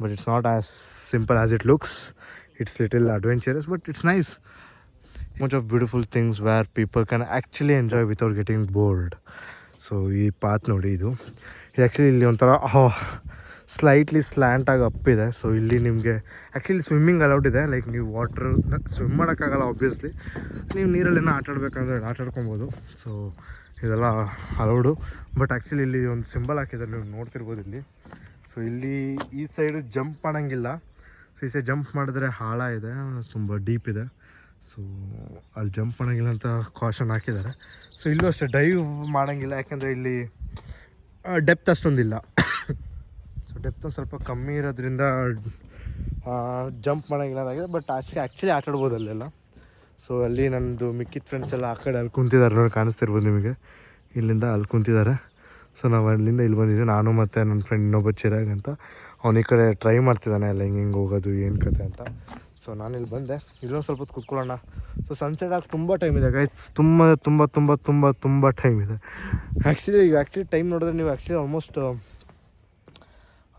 but it's not as simple as it looks. It's little adventurous, but it's nice. much of beautiful things where people can actually enjoy without getting bored. So ಈ path ನೋಡಿ, ಇದು actually ಇಲ್ಲಿ ಒಂಥರ slightly ಸ್ಲ್ಯಾಂಟಾಗಿ ಅಪ್ಪಿದೆ. So ಇಲ್ಲಿ ನಿಮಗೆ actually swimming allowed ಇದೆ, like ನೀವು water swim ಮಾಡೋಕ್ಕಾಗಲ್ಲ ಆಬ್ವಿಯಸ್ಲಿ, ನೀವು ನೀರಲ್ಲೇನೋ ಆಟಾಡ್ಬೇಕಂದ್ರೆ ಆಟಾಡ್ಕೊಬೋದು. ಸೊ ಇದೆಲ್ಲ ಅಲೌಡು, ಬಟ್ ಆ್ಯಕ್ಚುಲಿ ಇಲ್ಲಿ ಒಂದು ಸಿಂಬಲ್ ಹಾಕಿದ್ದಾರೆ, ನೀವು ನೋಡ್ತಿರ್ಬೋದು ಇಲ್ಲಿ. ಸೊ ಇಲ್ಲಿ ಈ ಸೈಡು ಜಂಪ್ ಮಾಡೋಂಗಿಲ್ಲ. ಸೊ ಈ ಸೈಡ್ ಜಂಪ್ ಮಾಡಿದ್ರೆ ಆಳ ಇದೆ, ತುಂಬ ಡೀಪ್ ಇದೆ. ಸೊ ಅಲ್ಲಿ ಜಂಪ್ ಮಾಡೋಂಗಿಲ್ಲ ಅಂತ ಕಾಷನ್ ಹಾಕಿದ್ದಾರೆ. ಸೊ ಇಲ್ಲೂ ಅಷ್ಟೇ ಡೈವ್ ಮಾಡೋಂಗಿಲ್ಲ, ಯಾಕೆಂದರೆ ಇಲ್ಲಿ ಡೆಪ್ತ್ ಅಷ್ಟೊಂದಿಲ್ಲ. ಸೊ ಡೆಪ್ತ್ ಒಂದು ಸ್ವಲ್ಪ ಕಮ್ಮಿ ಇರೋದ್ರಿಂದ ಜಂಪ್ ಮಾಡೋಂಗಿಲ್ಲ ಅದಾಗಿದೆ. ಬಟ್ ಆ್ಯಕ್ಚುಲಿ ಆಟಾಡ್ಬೋದು ಅಲ್ಲೆಲ್ಲ. ಸೊ ಅಲ್ಲಿ ನನ್ನದು ಮಿಕ್ಕಿದ ಫ್ರೆಂಡ್ಸ್ ಎಲ್ಲ ಆ ಕಡೆ ಅಲ್ಲಿ ಕುಂತಿದ್ದಾರೆ ನೋಡಿ, ಕಾಣಿಸ್ತಿರ್ಬೋದು ನಿಮಗೆ. ಇಲ್ಲಿಂದ ಅಲ್ಲಿ ಕುಂತಿದ್ದಾರೆ. ಸೊ ನಾವು ಅಲ್ಲಿಂದ ಇಲ್ಲಿ ಬಂದಿದ್ದೀವಿ, ನಾನು ಮತ್ತು ನನ್ನ ಫ್ರೆಂಡ್ ಇನ್ನೊಬ್ಬ ಚಿರಾಗ್ ಅಂತ. ಅವ್ನು ಈ ಕಡೆ ಟ್ರೈ ಮಾಡ್ತಿದ್ದಾನೆ ಎಲ್ಲ ಹಿಂಗೆ ಹೋಗೋದು ಏನು ಕತೆ ಅಂತ. ಸೊ ನಾನು ಇಲ್ಲಿ ಬಂದೆ, ಇಲ್ಲೊಂದು ಸ್ವಲ್ಪ ಹೊತ್ತು ಕೂತ್ಕೊಳ್ಳೋಣ. ಸೊ ಸನ್ಸೆಟ್ ಆಗಿ ತುಂಬ ಟೈಮ್ ಇದೆ ಗೈಸ್, ತುಂಬ ತುಂಬ ತುಂಬ ತುಂಬ ತುಂಬ ಟೈಮ್ ಇದೆ. ಆ್ಯಕ್ಚುಲಿ ಟೈಮ್ ನೋಡಿದ್ರೆ ನೀವು ಆಲ್ಮೋಸ್ಟ್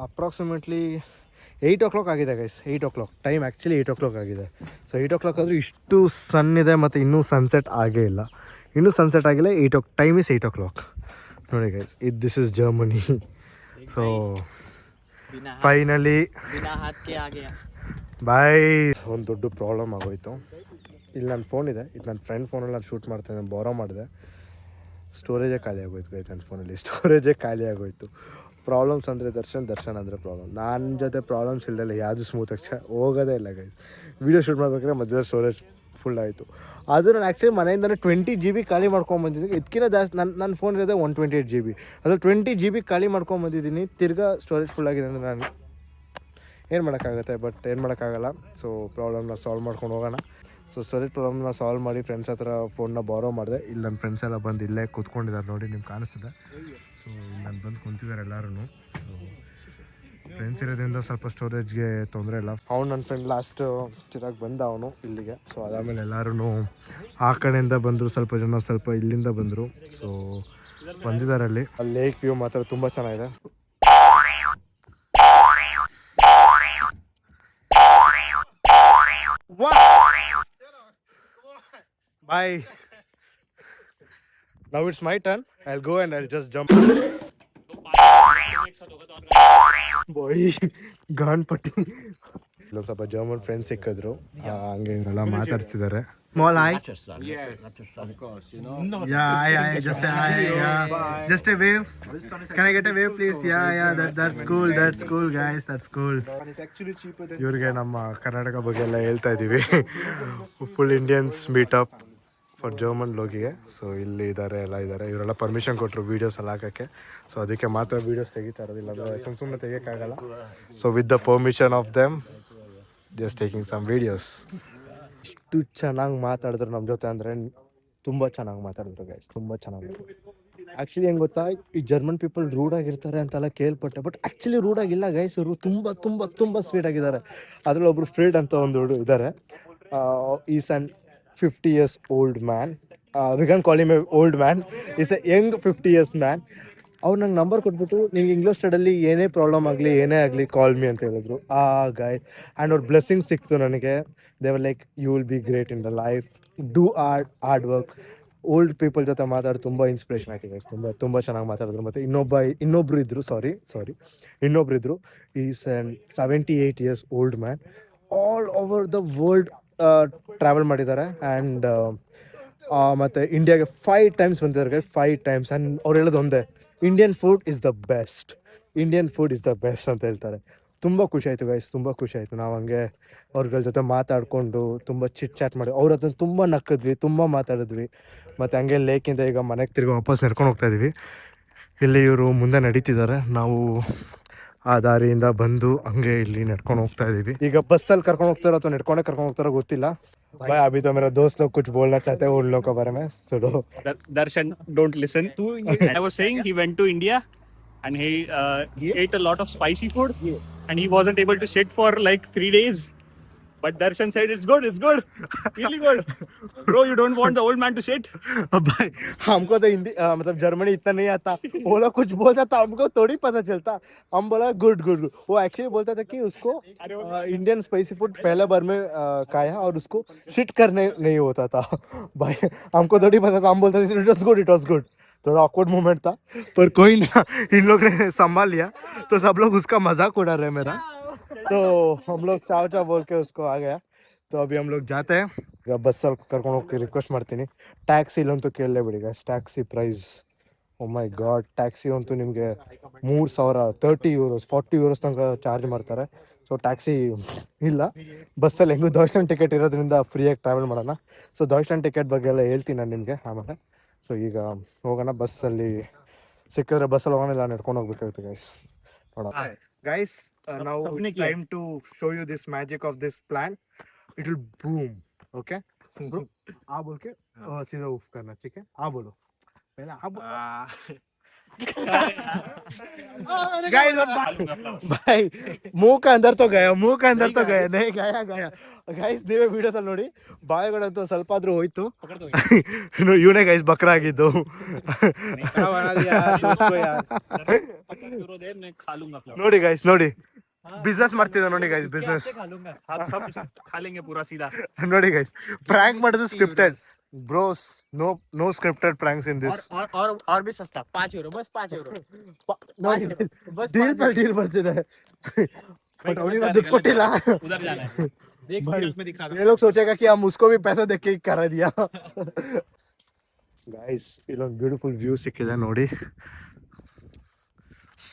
ಅಪ್ರಾಕ್ಸಿಮೇಟ್ಲಿ 8 o'clock ಆಗಿದೆ guys. 8 o'clock time, actually 8 o'clock ಆಗಿದೆ. ಸೊ 8 o'clock ಆದರೂ ಇಷ್ಟು ಸನ್ ಇದೆ ಮತ್ತು ಇನ್ನೂ ಸನ್ಸೆಟ್ ಆಗೇ ಇಲ್ಲ. ಇನ್ನೂ ಸನ್ಸೆಟ್ ಆಗಿಲ್ಲ. ಟೈಮ್ ಇಸ್ 8 o'clock ನೋಡಿ guys. This is Germany. So finally bye. ಒಂದು ದೊಡ್ಡ ಪ್ರಾಬ್ಲಮ್ ಆಗೋಯ್ತು. ಇಲ್ಲಿ ನನ್ನ ಫೋನ್ ಇದೆ, ಇದು ನನ್ನ ಫ್ರೆಂಡ್ ಫೋನಲ್ಲಿ ನಾನು ಶೂಟ್ ಮಾಡ್ತಾಯಿದ್ದೆ, ಬಾರೋ ಮಾಡಿದೆ. ಸ್ಟೋರೇಜೇ ಖಾಲಿ ಆಗೋಯ್ತು ಗೈಸ್, ನನ್ನ ಫೋನಲ್ಲಿ ಸ್ಟೋರೇಜೇ ಖಾಲಿ ಆಗೋಯ್ತು. ಪ್ರಾಬ್ಲಮ್ಸ್ ಅಂದರೆ ದರ್ಶನ್ ಅಂದರೆ ಪ್ರಾಬ್ಲಮ್. ನನ್ನ ಜೊತೆ ಪ್ರಾಬ್ಲಮ್ಸ್ ಇಲ್ಲದಲ್ಲ ಯಾವುದು ಸ್ಮೂತಾಗಿ ಹೋಗೋದೇ ಇಲ್ಲ ಗೈಸ್. ವೀಡಿಯೋ ಶೂಟ್ ಮಾಡ್ಬೇಕಾದ್ರೆ ಮಧ್ಯದಲ್ಲಿ ಸ್ಟೋರೇಜ್ ಫುಲ್ ಆಯಿತು. ಅದು ನಾನು ಆ್ಯಕ್ಚುಲಿ ಮನೆಯಿಂದನೇ 20 GB ಖಾಲಿ ಮಾಡ್ಕೊಂಬಂದಿದ್ದೀನಿ. ಇದಕ್ಕಿಂತ ಜಾಸ್ತಿ ನನ್ನ ಫೋನ್ ಇರೋದೇ 128 GB. ಅದು 20 GB ಖಾಲಿ ಮಾಡ್ಕೊಂಬಂದಿದ್ದೀನಿ. ತಿರ್ಗಾ ಸ್ಟೋರೇಜ್ ಫುಲ್ ಆಗಿದೆ ಅಂದರೆ ನಾನು ಏನು ಮಾಡೋಕ್ಕಾಗತ್ತೆ. ಬಟ್ ಏನು ಮಾಡೋಕ್ಕಾಗಲ್ಲ. ಸೊ ಪ್ರಾಬ್ಲಮ್ನ ಸಾಲ್ವ್ ಮಾಡ್ಕೊಂಡು ಹೋಗೋಣ. ಸೊ ಸ್ಟೋರೇಜ್ ಪ್ರಾಬ್ಲಮ್ನ ಸಾಲ್ವ್ ಮಾಡಿ ಫ್ರೆಂಡ್ಸ್ ಹತ್ರ ಫೋನ್ನ ಬಾರೋ ಮಾಡಿದೆ. ಇಲ್ಲಿ ನನ್ನ ಫ್ರೆಂಡ್ಸ್ ಎಲ್ಲ ಬಂದು ಇಲ್ಲೇ ಕೂತ್ಕೊಂಡಿದ್ದಾರೆ ನೋಡಿ, ನಿಮ್ಗೆ ಕಾಣಿಸ್ತಿದೆ. ಸೊ ಇಲ್ಲಿ ನಾನು ಬಂದು ಕುಂತಿದ್ದಾರೆ ಎಲ್ಲರೂ. ಸೊ ಫ್ರೆಂಡ್ಸ್ ಇರೋದ್ರಿಂದ ಸ್ವಲ್ಪ ಸ್ಟೋರೇಜ್ಗೆ ತೊಂದರೆ ಇಲ್ಲ. ಅವ್ನು ನನ್ನ ಫ್ರೆಂಡ್ ಲಾಸ್ಟ್ ಚಿರಾಗಿ ಬಂದ ಅವನು ಇಲ್ಲಿಗೆ. ಸೊ ಅದಾದಮೇಲೆ ಎಲ್ಲರೂ ಆ ಕಡೆಯಿಂದ ಬಂದರು, ಸ್ವಲ್ಪ ಜನ ಸ್ವಲ್ಪ ಇಲ್ಲಿಂದ ಬಂದರು. ಸೊ ಬಂದಿದ್ದಾರೆ. ಅಲ್ಲಿ ಲೇಕ್ ವ್ಯೂ ಮಾತ್ರ ತುಂಬ ಚೆನ್ನಾಗಿದೆ. Bye. Now it's my turn. I'll go and I'll just jump. Boy, ಗಾನ್ಪಟ್ಟಿ. ಇಲ್ಲೊಂದು ಸ್ವಲ್ಪ ಜರ್ಮನ್ ಫ್ರೆಂಡ್ಸ್ ಸಿಕ್ಕಿದ್ರು, ಹಂಗೆ ಇವರೆಲ್ಲ ಮಾತಾಡ್ತಿದ್ದಾರೆ. Small eye. Yes, of course, you know. Yeah, just a eye. Yeah. Just a wave. Can I get a wave, please? Yeah. That's cool, guys. That's cool. It's actually cheaper than. ಇವ್ರಿಗೆ ನಮ್ಮ ಕರ್ನಾಟಕ ಬಗ್ಗೆ ಎಲ್ಲ ಹೇಳ್ತಾ ಇದ್ದೀವಿ. Full Indians meet up for German ಲೋಗಿಗೆ. So ಇಲ್ಲಿ ಎಲ್ಲ ಇದ್ದಾರೆ. ಇವರೆಲ್ಲ ಪರ್ಮಿಷನ್ ಕೊಟ್ಟರು ವೀಡಿಯೋಸ್ ಎಲ್ಲ ಹಾಕೋಕ್ಕೆ. ಸೊ ಅದಕ್ಕೆ ಮಾತ್ರ ವೀಡಿಯೋಸ್ ತೆಗಿತಾ ಇರೋದಿಲ್ಲ, ಅಂದರೆ ಸುಮ್ಮನೆ ತೆಗಿಯೋಕ್ಕಾಗಲ್ಲ. So with the permission of them just taking some videos. ಇಷ್ಟು ಚೆನ್ನಾಗಿ ಮಾತಾಡಿದ್ರು ನಮ್ಮ ಜೊತೆ ಅಂದರೆ ತುಂಬ ಚೆನ್ನಾಗಿ ಮಾತಾಡಿದ್ರು ಗೈಸ್, ತುಂಬ ಚೆನ್ನಾಗಿ. ಆ್ಯಕ್ಚುಲಿ ಹೆಂಗೆ ಗೊತ್ತಾ, ಈ ಜರ್ಮನ್ ಪೀಪಲ್ ರೂಡಾಗಿರ್ತಾರೆ ಅಂತೆಲ್ಲ ಕೇಳ್ಪಟ್ಟೆ. ಬಟ್ ಆ್ಯಕ್ಚುಲಿ ರೂಡಾಗಿಲ್ಲ ಗೈಸ್, ಇವರು ತುಂಬ ತುಂಬ ತುಂಬ ಸ್ವೀಟ್ ಆಗಿದ್ದಾರೆ. ಅದರಲ್ಲಿ ಒಬ್ಬರು ಫ್ರೀಡ್ ಅಂತ ಒಂದು ಇದ್ದಾರೆ. Is an 50 years old man. We can call him a old man. He's a young 50 years man. ಅವ್ರು ನಂಗೆ ನಂಬರ್ ಕೊಟ್ಬಿಟ್ಟು, ನಿಂಗೆ ಇಂಗ್ಲೀಷ್ ಸ್ಟಡಲ್ಲಿ ಏನೇ ಪ್ರಾಬ್ಲಮ್ ಆಗಲಿ ಏನೇ ಆಗಲಿ ಕಾಲ್ ಮಿ ಅಂತ ಹೇಳಿದ್ರು. ಆ ಗಾಯ್ ಆ್ಯಂಡ್ ಅವ್ರ ಬ್ಲೆಸ್ಸಿಂಗ್ ಸಿಕ್ತು ನನಗೆ. They were like, you will be great in the life, do hard work. Old people ಜೊತೆ ಮಾತಾಡಿ ತುಂಬ ಇನ್ಸ್ಪಿರೇಷನ್ ಆಗಿದೆ. ತುಂಬ ಚೆನ್ನಾಗಿ ಮಾತಾಡಿದ್ರು. ಮತ್ತು ಇನ್ನೊಬ್ರು ಇದ್ದರು. Is an 78 years old man. All over the world travel ಮಾಡಿದ್ದಾರೆ. ಆ್ಯಂಡ್ ಮತ್ತು ಇಂಡಿಯಾಗೆ 5 times ಬಂದಿದ್ದಾರೆ, 5 times. ಆ್ಯಂಡ್ ಅವ್ರು ಹೇಳೋದು ಒಂದೇ, Indian food is the best ಅಂತ ಹೇಳ್ತಾರೆ. ತುಂಬ ಖುಷಿ ಆಯಿತು ಗೈಸ್, ತುಂಬ ಖುಷಿ ಆಯಿತು. ನಾವು ಹಂಗೆ ಅವ್ರಗಳ ಜೊತೆ ಮಾತಾಡಿಕೊಂಡು ತುಂಬ ಚಾಟ್ ಮಾಡಿ ಅವ್ರ ಹತ್ರ ತುಂಬ ನಕ್ಕಿದ್ವಿ, ತುಂಬ ಮಾತಾಡಿದ್ವಿ. ಮತ್ತು ಹಂಗೆ ಲೇಕಿಂದ ಈಗ ಮನೆಗೆ ತಿರ್ಗಿ ವಾಪಸ್ ನಡ್ಕೊಂಡು ಹೋಗ್ತಾಯಿದ್ವಿ. ಇಲ್ಲಿ ಇವರು ಮುಂದೆ ನಡೀತಿದ್ದಾರೆ, ನಾವು ಆ ದಾರಿಯಿಂದ ಬಂದು ಹಂಗೆ ಇಲ್ಲಿ ನಡ್ಕೊಂಡು ಹೋಗ್ತಾ ಇದೀವಿ. ಈಗ ಬಸ್ಸಲ್ಲಿ ಕರ್ಕೊಂಡು ಹೋಗ್ತಾರೋ ಅಥವಾ ನಡ್ಕೊಂಡೇ ಕರ್ಕೊಂಡು ಹೋಗ್ತಾರೋ ಗೊತ್ತಿಲ್ಲ. भाई अभी तो मेरा दोस्त लोग कुछ बोलना चाहते हैं उन लोगों के बारे में. सुनो Darshan, don't listen. I was saying he went to India and he ate a lot of spicy food and he wasn't able to sit for like 3 days. But Darshan said it's good, really good. Bro, you don't want the old man to sit? भाई हमको तो हिंदी मतलब Germany इतना नहीं आता. वो लोग कुछ बोलता था हमको थोड़ी पता चलता. हम बोला गुड. वो एक्चुअली बोलता था कि उसको इंडियन स्पाइसी फूड पहले बार में खाया और उसको शिट करने नहीं होता था. भाई हमको थोड़ी पता था. हम बोलते थे इट वाज गुड. थोड़ा ऑकवर्ड मोमेंट था, पर कोई ना, इन लोग ने संभाल लिया. तो सब लोग उसका मजाक उड़ा रहे मेरा. तो हम लोग चाव बोल के उसको आ गया. तो अभी हम लोग जाते हैं. ಈಗ ಬಸ್ಸಲ್ಲಿ ಕರ್ಕೊಂಡು ಹೋಗಿ ರಿಕ್ವೆಸ್ಟ್ ಮಾಡ್ತೀನಿ, ಟ್ಯಾಕ್ಸಿ ಇಲ್ಲಂತೂ ಕೇಳಲೇಬಿಡಿ ಗೈಸ್. ಟ್ಯಾಕ್ಸಿ ಪ್ರೈಸ್ ಓ ಮೈ ಗಾಡ್, ಟ್ಯಾಕ್ಸಿ ಅಂತೂ ನಿಮಗೆ 3,000 30 ಯೂರೋಸ್ 40 ಯೂರೋಸ್ ತನಕ ಚಾರ್ಜ್ ಮಾಡ್ತಾರೆ. ಸೊ ಟ್ಯಾಕ್ಸಿ ಇಲ್ಲ. ಬಸ್ಸಲ್ಲಿ ಹೆಂಗೂ ದರ್ಶನ್ ಟಿಕೆಟ್ ಇರೋದ್ರಿಂದ ಫ್ರೀಯಾಗಿ ಟ್ರಾವೆಲ್ ಮಾಡೋಣ. ಸೊ ದರ್ಶನ್ ಟಿಕೆಟ್ ಬಗ್ಗೆ ಎಲ್ಲ ಹೇಳ್ತೀನಿ ನಾನು ನಿಮಗೆ ಆಮೇಲೆ. ಸೊ ಈಗ ಹೋಗೋಣ, ಬಸ್ಸಲ್ಲಿ ಸಿಕ್ಕಿದ್ರೆ ಬಸ್ಸಲ್ಲಿ ಹೋಗೋಣ, ಇಲ್ಲ ನಡ್ಕೊಂಡು ಹೋಗ್ಬೇಕಾಗುತ್ತೆ ಗೈಸ್. ನೋಡೋಣ ಗೈಸ್. ನಾವು time to show you this magic of this plan. It will boom. Okay bro, आ बोल के सीधा ऑफ करना, ठीक है? आ बोलो पहले, गाइस भाई मुंह का अंदर तो गया, मुंह का अंदर तो गया, नहीं गया गाइस. ನೀವೇ ವಿಡಿಯೋದಲ್ಲಿ ನೋಡಿ, ಬಾಯಿಗಳಂತೂ ಸ್ವಲ್ಪ ಆದ್ರೂ ಹೋಯ್ತು. ಇವನೇ ಗೈಸ್ ಬಕ್ರ ಆಗಿದ್ದು. ನೋಡಿ ಗೈಸ್, ನೋಡಿ ಬಿಸ್ನೆಸ್ ಮಾಡ್ತಿದ್ದ ನೋಡಿ ಗೈಸ್, ಬಿಸ್ನೆಸ್ ನೋಡಿ ಗೈಸ್. ಪ್ರಾಂಕ್ ಮಾಡೋದು scripted bros, no scripted pranks in this. और भी सस्ता 5 यूरो, बस 5 यूरो. डील पर डील ಬರ್ತಿದೆ. बट अभी तो दुख कोटिಲ್ಲ. उधर जाना है. ये लोग सोचेगा कि हम उसको भी पैसा देके करा दिया. गाइस इಲ್ಲೊಂದು ಬ್ಯೂಟಿಫುಲ್ ವ್ಯೂ ಸಿಕ್ಕಿದೆ ನೋಡಿ.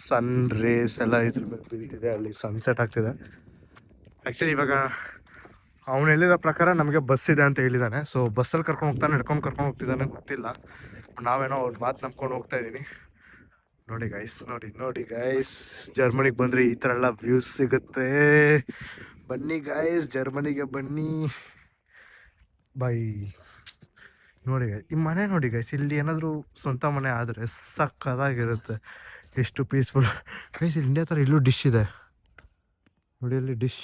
ಸನ್ ರೇಸ್ ಎಲ್ಲ ಇದ್ರ ಮೇಲೆ ಬೀಳ್ತಿದೆ, ಅಲ್ಲಿ ಸನ್ಸೆಟ್ ಆಗ್ತಿದೆ. ಆ್ಯಕ್ಚುಲಿ ಇವಾಗ ಅವನು ಹೇಳಿದ ಪ್ರಕಾರ ನಮಗೆ ಬಸ್ ಇದೆ ಅಂತ ಹೇಳಿದ್ದಾನೆ. ಸೊ ಬಸ್ಸಲ್ಲಿ ಕರ್ಕೊಂಡು ಹೋಗ್ತಾನೆ, ನಡ್ಕೊಂಡು ಕರ್ಕೊಂಡು ಹೋಗ್ತಿದ್ದಾನೆ ಗೊತ್ತಿಲ್ಲ. ನಾವೇನೋ ಅವ್ರ ಮಾತು ನಂಬ್ಕೊಂಡು ಹೋಗ್ತಾ ಇದ್ದೀನಿ. ನೋಡಿ ಗೈಸ್, ನೋಡಿ ಗೈಸ್, ಜರ್ಮನಿಗೆ ಬಂದರೆ ಈ ಥರ ಎಲ್ಲ ವ್ಯೂಸ್ ಸಿಗುತ್ತೆ. ಬನ್ನಿ ಗೈಸ್, ಜರ್ಮನಿಗೆ ಬನ್ನಿ ಬೈ. ನೋಡಿ ಗೈಸ್, ಈ ಮನೆ ನೋಡಿ ಗೈಸ್, ಇಲ್ಲಿ ಏನಾದರೂ ಸ್ವಂತ ಮನೆ ಆದರೆ ಸಕ್ಕದಾಗಿರುತ್ತೆ. ಎಷ್ಟು ಪೀಸ್ಫುಲ್ ಗೈಸ್. ಇಂಡಿಯಾ ಥರ ಇಲ್ಲೂ ಡಿಶ್ ಇದೆ ನೋಡಿ, ಅಲ್ಲಿ ಡಿಶ್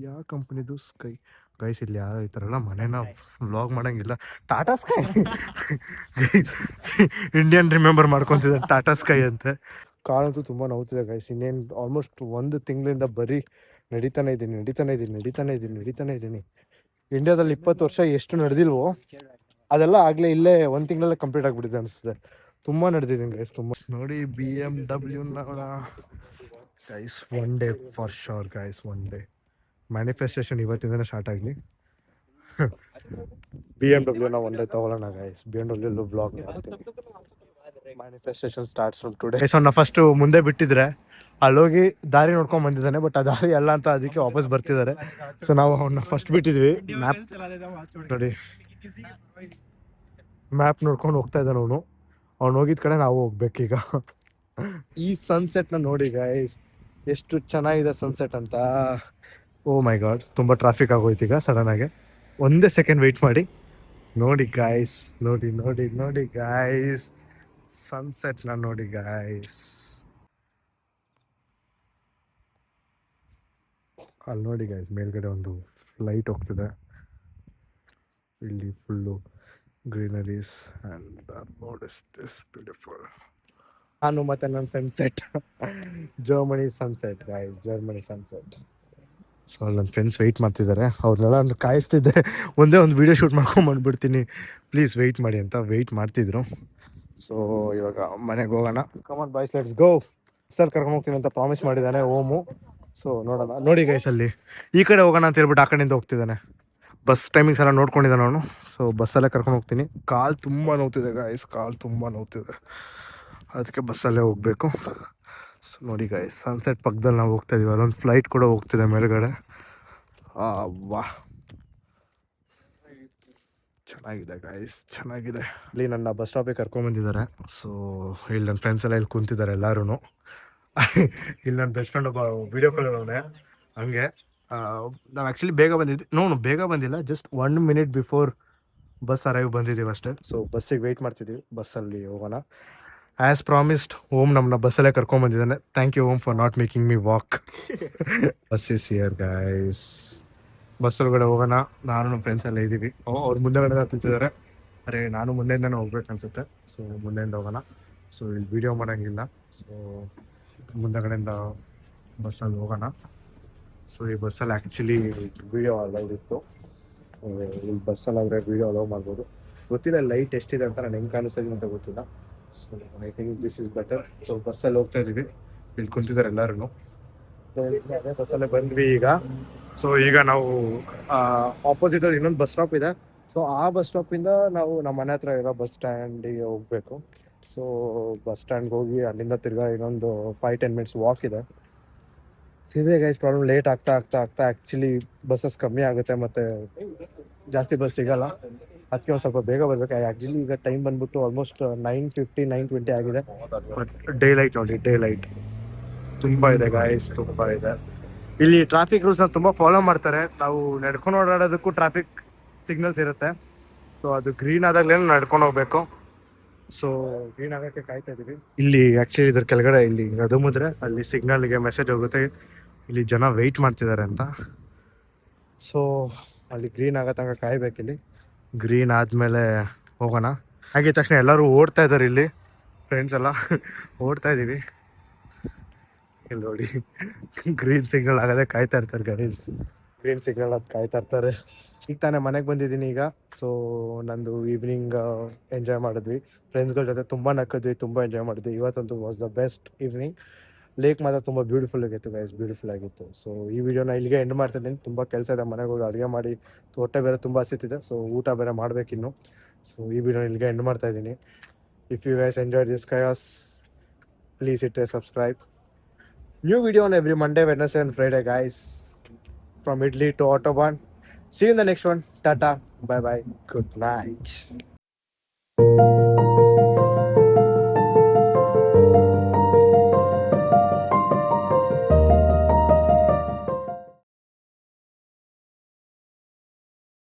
ಯಾವ ಕಂಪ್ನಿದು, ಸ್ಕೈ ಗೈಸ್. ಇಲ್ಲಿ ಯಾರು ಈ ಥರ ಎಲ್ಲ ಮನೇನ ವ್ಲಾಗ್ ಮಾಡೋಂಗಿಲ್ಲ. ಟಾಟಾ ಸ್ಕೈ ಇಂಡಿಯನ್ ರಿಮೆಂಬರ್ ಮಾಡ್ಕೊತಿದ್ದಾರೆ, ಟಾಟಾ ಸ್ಕೈ ಅಂತೆ. ಕಾಲಂತೂ ತುಂಬ ನೋವ್ತಿದೆ ಗೈಸ್. ಇನ್ನೇನು ಆಲ್ಮೋಸ್ಟ್ 1 ತಿಂಗಳಿಂದ ಬರೀ ನಡೀತಾನೆ ಇದ್ದೀನಿ. ಇಂಡಿಯಾದಲ್ಲಿ 20 ವರ್ಷ ಎಷ್ಟು ನಡೆದಿಲ್ವೋ ಅದೆಲ್ಲ ಆಗಲೇ ಇಲ್ಲೇ 1 ತಿಂಗಳಲ್ಲೇ ಕಂಪ್ಲೀಟ್ ಆಗಿಬಿಟ್ಟಿದೆ ಅನಿಸ್ತದೆ. ತುಂಬ ನಡೆದಿದ್ದೀನಿ ಗೈಸ್, ತುಂಬ. ನೋಡಿ BMW ನೋಡ guys, one day for sure guys, one day. Manifestation ಇವತ್ತಿಂದನೇ ಸ್ಟಾರ್ಟ್ ಆಗಲಿ. BMW ಒನ್ ಡೇ ತಗೊಳ್ಳೋಣ ಗೈಸ್. BMW ಬ್ಲಾಗ್ ಮಾಡ್ತೀನಿ. Manifestation starts from today. Guys ಅವ್ನ ಫಸ್ಟು ಮುಂದೆ ಬಿಟ್ಟಿದ್ರೆ ಅಲ್ಲೋಗಿ ದಾರಿ ನೋಡ್ಕೊಂಡು ಬಂದಿದ್ದಾನೆ, ಬಟ್ ಆ ದಾರಿ ಅಲ್ಲ ಅಂತ ಅದಕ್ಕೆ ವಾಪಸ್ ಬರ್ತಿದ್ದಾರೆ. ಸೊ ನಾವು ಅವನ್ನ ಫಸ್ಟ್ ಬಿಟ್ಟಿದ್ವಿ. ಮ್ಯಾಪ್ ನೋಡಿ, ಮ್ಯಾಪ್ ನೋಡ್ಕೊಂಡು ಹೋಗ್ತಾ ಇದ್ದಾನೆ ಅವನು. ಅವ್ನು ಹೋಗಿದ ಕಡೆ ನಾವು ಹೋಗ್ಬೇಕೀಗ. ಈ ಸನ್ಸೆಟ್ನ ನೋಡಿ ಗೈಸ್, ಎಷ್ಟು ಚೆನ್ನಾಗಿದೆ ಸನ್ಸೆಟ್ ಅಂತ. ಓ ಮೈ ಗಾಡ್, ತುಂಬ ಟ್ರಾಫಿಕ್ ಆಗೋಯ್ತು ಈಗ ಸಡನ್ ಆಗಿ. ಒಂದೇ ಸೆಕೆಂಡ್ ವೆಯ್ಟ್ ಮಾಡಿ. ನೋಡಿ ಗೈಸ್, ನೋಡಿ ಗೈಸ್, ಸನ್ಸೆಟ್ನ ನೋಡಿ ಗೈಸ್. ಅಲ್ಲಿ ನೋಡಿ ಗೈಸ್, ಮೇಲ್ಗಡೆ ಒಂದು ಫ್ಲೈಟ್ ಹೋಗ್ತಿದೆ. ಇಲ್ಲಿ full greeneries and the road is this beautiful. ನಾನು ಮತ್ತೆ ನನ್ನ sunset, Germany sunset guys, Germany sunset. So ನನ್ನ ಫ್ರೆಂಡ್ಸ್ ವೆಯ್ಟ್ ಮಾಡ್ತಿದ್ದಾರೆ, ಅವ್ರನ್ನೆಲ್ಲ ಕಾಯಿಸ್ತಿದ್ದೆ. ಒಂದೇ ಒಂದು ವೀಡಿಯೋ ಶೂಟ್ ಮಾಡ್ಕೊಂಬಂದ್ಬಿಡ್ತೀನಿ, ಪ್ಲೀಸ್ ವೆಯ್ಟ್ ಮಾಡಿ ಅಂತ ವೆಯ್ಟ್ ಮಾಡ್ತಿದ್ರು. ಸೊ ಇವಾಗ ಮನೆಗೆ ಹೋಗೋಣ. ಕಮಾನ್ ಬಾಯ್ಸ್, ಲೆಟ್ಸ್ ಗೋ. ಸರ್ ಕರ್ಕೊಂಡು ಹೋಗ್ತೀನಿ ಅಂತ ಪ್ರಾಮಿಸ್ ಮಾಡಿದ್ದಾನೆ ಓಮು. ಸೊ ನೋಡೋಣ. ನೋಡಿ ಗೈಸ್, ಅಲ್ಲಿ ಈ ಕಡೆ ಹೋಗೋಣ ಅಂತ ಹೇಳ್ಬಿಟ್ಟು ಆ ಕಡೆಯಿಂದ ಹೋಗ್ತಿದ್ದಾನೆ. ಬಸ್ ಟೈಮಿಂಗ್ಸ್ ಎಲ್ಲ ನೋಡ್ಕೊಂಡಿದ್ದಾನೆ ಅವನು. ಸೊ ಬಸ್ಸಲ್ಲೇ ಕರ್ಕೊಂಡು ಹೋಗ್ತೀನಿ. ಕಾಲು ತುಂಬ ನೋವ್ತಿದೆ ಗಾಯ್ಸ್, ಅದಕ್ಕೆ ಬಸ್ಸಲ್ಲೇ ಹೋಗಬೇಕು. ಸೊ ನೋಡಿ ಗಾಯ್ಸ್, ಸನ್ಸೆಟ್ ಪಕ್ಕದಲ್ಲಿ ನಾವು ಹೋಗ್ತಾ ಇದೀವಿ. ಅಲ್ಲೊಂದು ಫ್ಲೈಟ್ ಕೂಡ ಹೋಗ್ತಿದೆ ಮೇಲ್ಗಡೆ. ವಾ, ಚೆನ್ನಾಗಿದೆ ಗಾಯ್ಸ್, ಚೆನ್ನಾಗಿದೆ. ಇಲ್ಲಿ ನನ್ನ ಬಸ್ ಸ್ಟಾಪಿಗೆ ಕರ್ಕೊಂಬಂದಿದ್ದಾರೆ. ಸೊ ಇಲ್ಲಿ ನನ್ನ ಫ್ರೆಂಡ್ಸ್ ಎಲ್ಲ ಇಲ್ಲಿ ಕುಂತಿದ್ದಾರೆ ಎಲ್ಲರೂ. ಇಲ್ಲಿ ನನ್ನ ಬೆಸ್ಟ್ ಫ್ರೆಂಡ್ ಒಬ್ಬ ವೀಡಿಯೋ ಕಾಲ್ ಅವನೇ. ಹಂಗೆ ನಾವು ಆ್ಯಕ್ಚುಲಿ ಬೇಗ ಬಂದಿದ್ವಿ. ಬೇಗ ಬಂದಿಲ್ಲ, just 1 minute before bus arrive ಬಂದಿದ್ದೀವಿ ಅಷ್ಟೇ. ಸೊ ಬಸ್ಸಿಗೆ ವೆಯ್ಟ್ ಮಾಡ್ತಿದ್ದೀವಿ, ಬಸ್ಸಲ್ಲಿ ಹೋಗೋಣ. ಆ್ಯಸ್ ಪ್ರಾಮಿಸ್ಡ್ ಓಮ್ ನಮ್ಮನ್ನ ಬಸ್ಸಲ್ಲೇ ಕರ್ಕೊಂಬಂದಿದ್ದಾನೆ. Thank you Om for not making me walk. Bus is here guys. ಬಸ್ಸೊಳಗಡೆ ಹೋಗೋಣ. ನಾನು ನಮ್ಮ ಫ್ರೆಂಡ್ಸ್ ಎಲ್ಲ ಇದ್ದೀವಿ. ಅವ್ರು ಮುಂದೆಗಡೆ ನಿಂತಿದ್ದಾರೆ. ಅರೆ ನಾನು ಮುಂದೆಯಿಂದನೇ ಹೋಗ್ಬೇಕು ಅನ್ಸುತ್ತೆ. ಸೊ ಮುಂದೆಯಿಂದ ಹೋಗೋಣ. ಸೊ ಇಲ್ಲಿ ವೀಡಿಯೋ ಮಾಡೋಂಗಿಲ್ಲ. ಸೊ ಮುಂದೆಗಡೆಯಿಂದ ಬಸ್ಸಲ್ಲಿ ಹೋಗೋಣ. ಸೊ ಈ ಬಸ್ಸಲ್ಲಿ ಆ್ಯಕ್ಚುಲಿ ವೀಡಿಯೋ ಅಲೌಡ್ ಇತ್ತು. ಇಲ್ಲಿ ಬಸ್ಸಲ್ಲಿ ಆದರೆ ವೀಡಿಯೋ ಅಲೌ ಮಾಡ್ಬೋದು. ಗೊತ್ತಿಲ್ಲ ಲೈಟ್ ಎಷ್ಟಿದೆ ಅಂತ, ನಾನು ಹೆಂಗೆ ಕಾಣಿಸ್ತಾ ಅಂತ ಗೊತ್ತಿಲ್ಲ. So I think this is better. So ಬಸ್ಸಲ್ಲಿ ಹೋಗ್ತಾ ಇದ್ದೀವಿ. ಇಲ್ಲಿ ಕುಂತಿದ್ದಾರೆ ಎಲ್ಲರೂ. ಬಸ್ಸಲ್ಲೇ ಬಂದ್ವಿ ಈಗ. ಸೊ ಈಗ ನಾವು ಆಪೋಸಿಟಲ್ಲಿ ಇನ್ನೊಂದು ಬಸ್ ಸ್ಟಾಪ್ ಇದೆ. ಸೊ ಸೊ ಆ ಬಸ್ ಸ್ಟಾಪಿಂದ ನಾವು ನಮ್ಮ ಮನೆ ಹತ್ರ ಇರೋ ಬಸ್ ಸ್ಟ್ಯಾಂಡಿಗೆ ಹೋಗಬೇಕು. ಸೊ ಬಸ್ ಸ್ಟ್ಯಾಂಡ್ಗೆ ಹೋಗಿ ಅಲ್ಲಿಂದ ತಿರ್ಗಾ ಇನ್ನೊಂದು 5-10 ಮಿನಿಟ್ಸ್ ವಾಕ್ ಇದೆ. ಇದೇ ಗೈಸ್ ಪ್ರಾಬ್ಲಮ್. ಲೇಟ್ ಆಗ್ತಾ ಆ್ಯಕ್ಚುಲಿ ಬಸ್ಸಸ್ ಕಮ್ಮಿ ಆಗುತ್ತೆ ಮತ್ತು ಜಾಸ್ತಿ ಬಸ್ ಸಿಗಲ್ಲ. ಅದಕ್ಕೆ ಒಂದು ಸ್ವಲ್ಪ ಬೇಗ ಬರಬೇಕು. ಆ್ಯಕ್ಚುಲಿ ಈಗ ಟೈಮ್ ಬಂದ್ಬಿಟ್ಟು ಆಲ್ಮೋಸ್ಟ್ 9:50 9:20 ಆಗಿದೆ. ಬಟ್ ಡೇ ಲೈಟ್ ನೋಡಿ, ಡೇ ಲೈಟ್ ತುಂಬ ಇದೆ ಗೈಸ್, ತುಂಬ ಇದೆ. ಇಲ್ಲಿ ಟ್ರಾಫಿಕ್ ರೂಲ್ಸ್ನ ತುಂಬ ಫಾಲೋ ಮಾಡ್ತಾರೆ. ನಾವು ನಡ್ಕೊಂಡು ಓಡಾಡೋದಕ್ಕೂ ಟ್ರಾಫಿಕ್ ಸಿಗ್ನಲ್ಸ್ ಇರುತ್ತೆ. ಸೊ ಅದು ಗ್ರೀನ್ ಆದಾಗಲೇ ನಡ್ಕೊಂಡು ಹೋಗ್ಬೇಕು. ಸೊ ಗ್ರೀನ್ ಆಗೋಕ್ಕೆ ಕಾಯ್ತಾ ಇದ್ದೀವಿ. ಇಲ್ಲಿ ಆ್ಯಕ್ಚುಲಿ ಇದ್ರ ಕೆಳಗಡೆ ಇಲ್ಲಿ ಅದು ಮುದ್ರೆ ಅಲ್ಲಿ ಸಿಗ್ನಲ್ಗೆ ಮೆಸೇಜ್ ಹೋಗುತ್ತೆ ಇಲ್ಲಿ ಜನ ವೆಯ್ಟ್ ಮಾಡ್ತಿದ್ದಾರೆ ಅಂತ. ಸೊ ಅಲ್ಲಿ ಗ್ರೀನ್ ಆಗೋ ತನಕ ಕಾಯ್ಬೇಕಿಲ್ಲಿ. ಗ್ರೀನ್ ಆದಮೇಲೆ ಹೋಗೋಣ. ಆಗಿದ ತಕ್ಷಣ ಎಲ್ಲರೂ ಓಡ್ತಾ ಇದ್ದಾರೆ. ಇಲ್ಲಿ ಫ್ರೆಂಡ್ಸ್ ಎಲ್ಲ ಓಡ್ತಾ ಇದ್ದೀವಿ. ಇಲ್ಲಿ ನೋಡಿ, ಗ್ರೀನ್ ಸಿಗ್ನಲ್ ಆಗೋದೇ ಕಾಯ್ತಾ ಇರ್ತಾರೆ ಗೈಸ್. ಗ್ರೀನ್ ಸಿಗ್ನಲ್ ಅದು ಕಾಯ್ತಾ ಇರ್ತಾರೆ. ಈಗ ತಾನೇ ಮನೆಗೆ ಬಂದಿದ್ದೀನಿ ಈಗ. ಸೊ ನಂದು ಈವ್ನಿಂಗ್ ಎಂಜಾಯ್ ಮಾಡಿದ್ವಿ ಫ್ರೆಂಡ್ಸ್ಗಳ ಜೊತೆ. ತುಂಬ ನಕ್ಕಿದ್ವಿ, ತುಂಬ ಎಂಜಾಯ್ ಮಾಡಿದ್ವಿ. ಇವತ್ತಂತೂ was the best evening. Lake ಮಾತ್ರ ತುಂಬ ಬ್ಯೂಟಿಫುಲ್ ಆಗಿತ್ತು ಗೈಸ್, ಬ್ಯೂಟಿಫುಲ್ ಆಗಿತ್ತು. ಸೊ ಈ ವಿಡಿಯೋನ ಇಲ್ಲಿಗೆ ಎಂಡ್ ಮಾಡ್ತಿದ್ದೀನಿ. ತುಂಬ ಕೆಲಸ ಇದೆ, ಮನೆಗೆ ಹೋಗಿ ಅಡುಗೆ ಮಾಡಿ ಹೊಟ್ಟೆ ಬೇರೆ ತುಂಬ ಹಸಿತಿದೆ. ಸೊ ಊಟ ಬೇರೆ ಮಾಡಬೇಕಿನ್ನು. ಸೊ ಈ ವಿಡಿಯೋನ ಇಲ್ಲಿಗೆ ಎಂಡ್ ಮಾಡ್ತಾ ಇದ್ದೀನಿ. If you guys enjoyed this chaos, please hit a subscribe. New video on every Monday, Wednesday and Friday guys. From Italy to Autobahn. See you in the next one. Tata. Bye bye. Good night.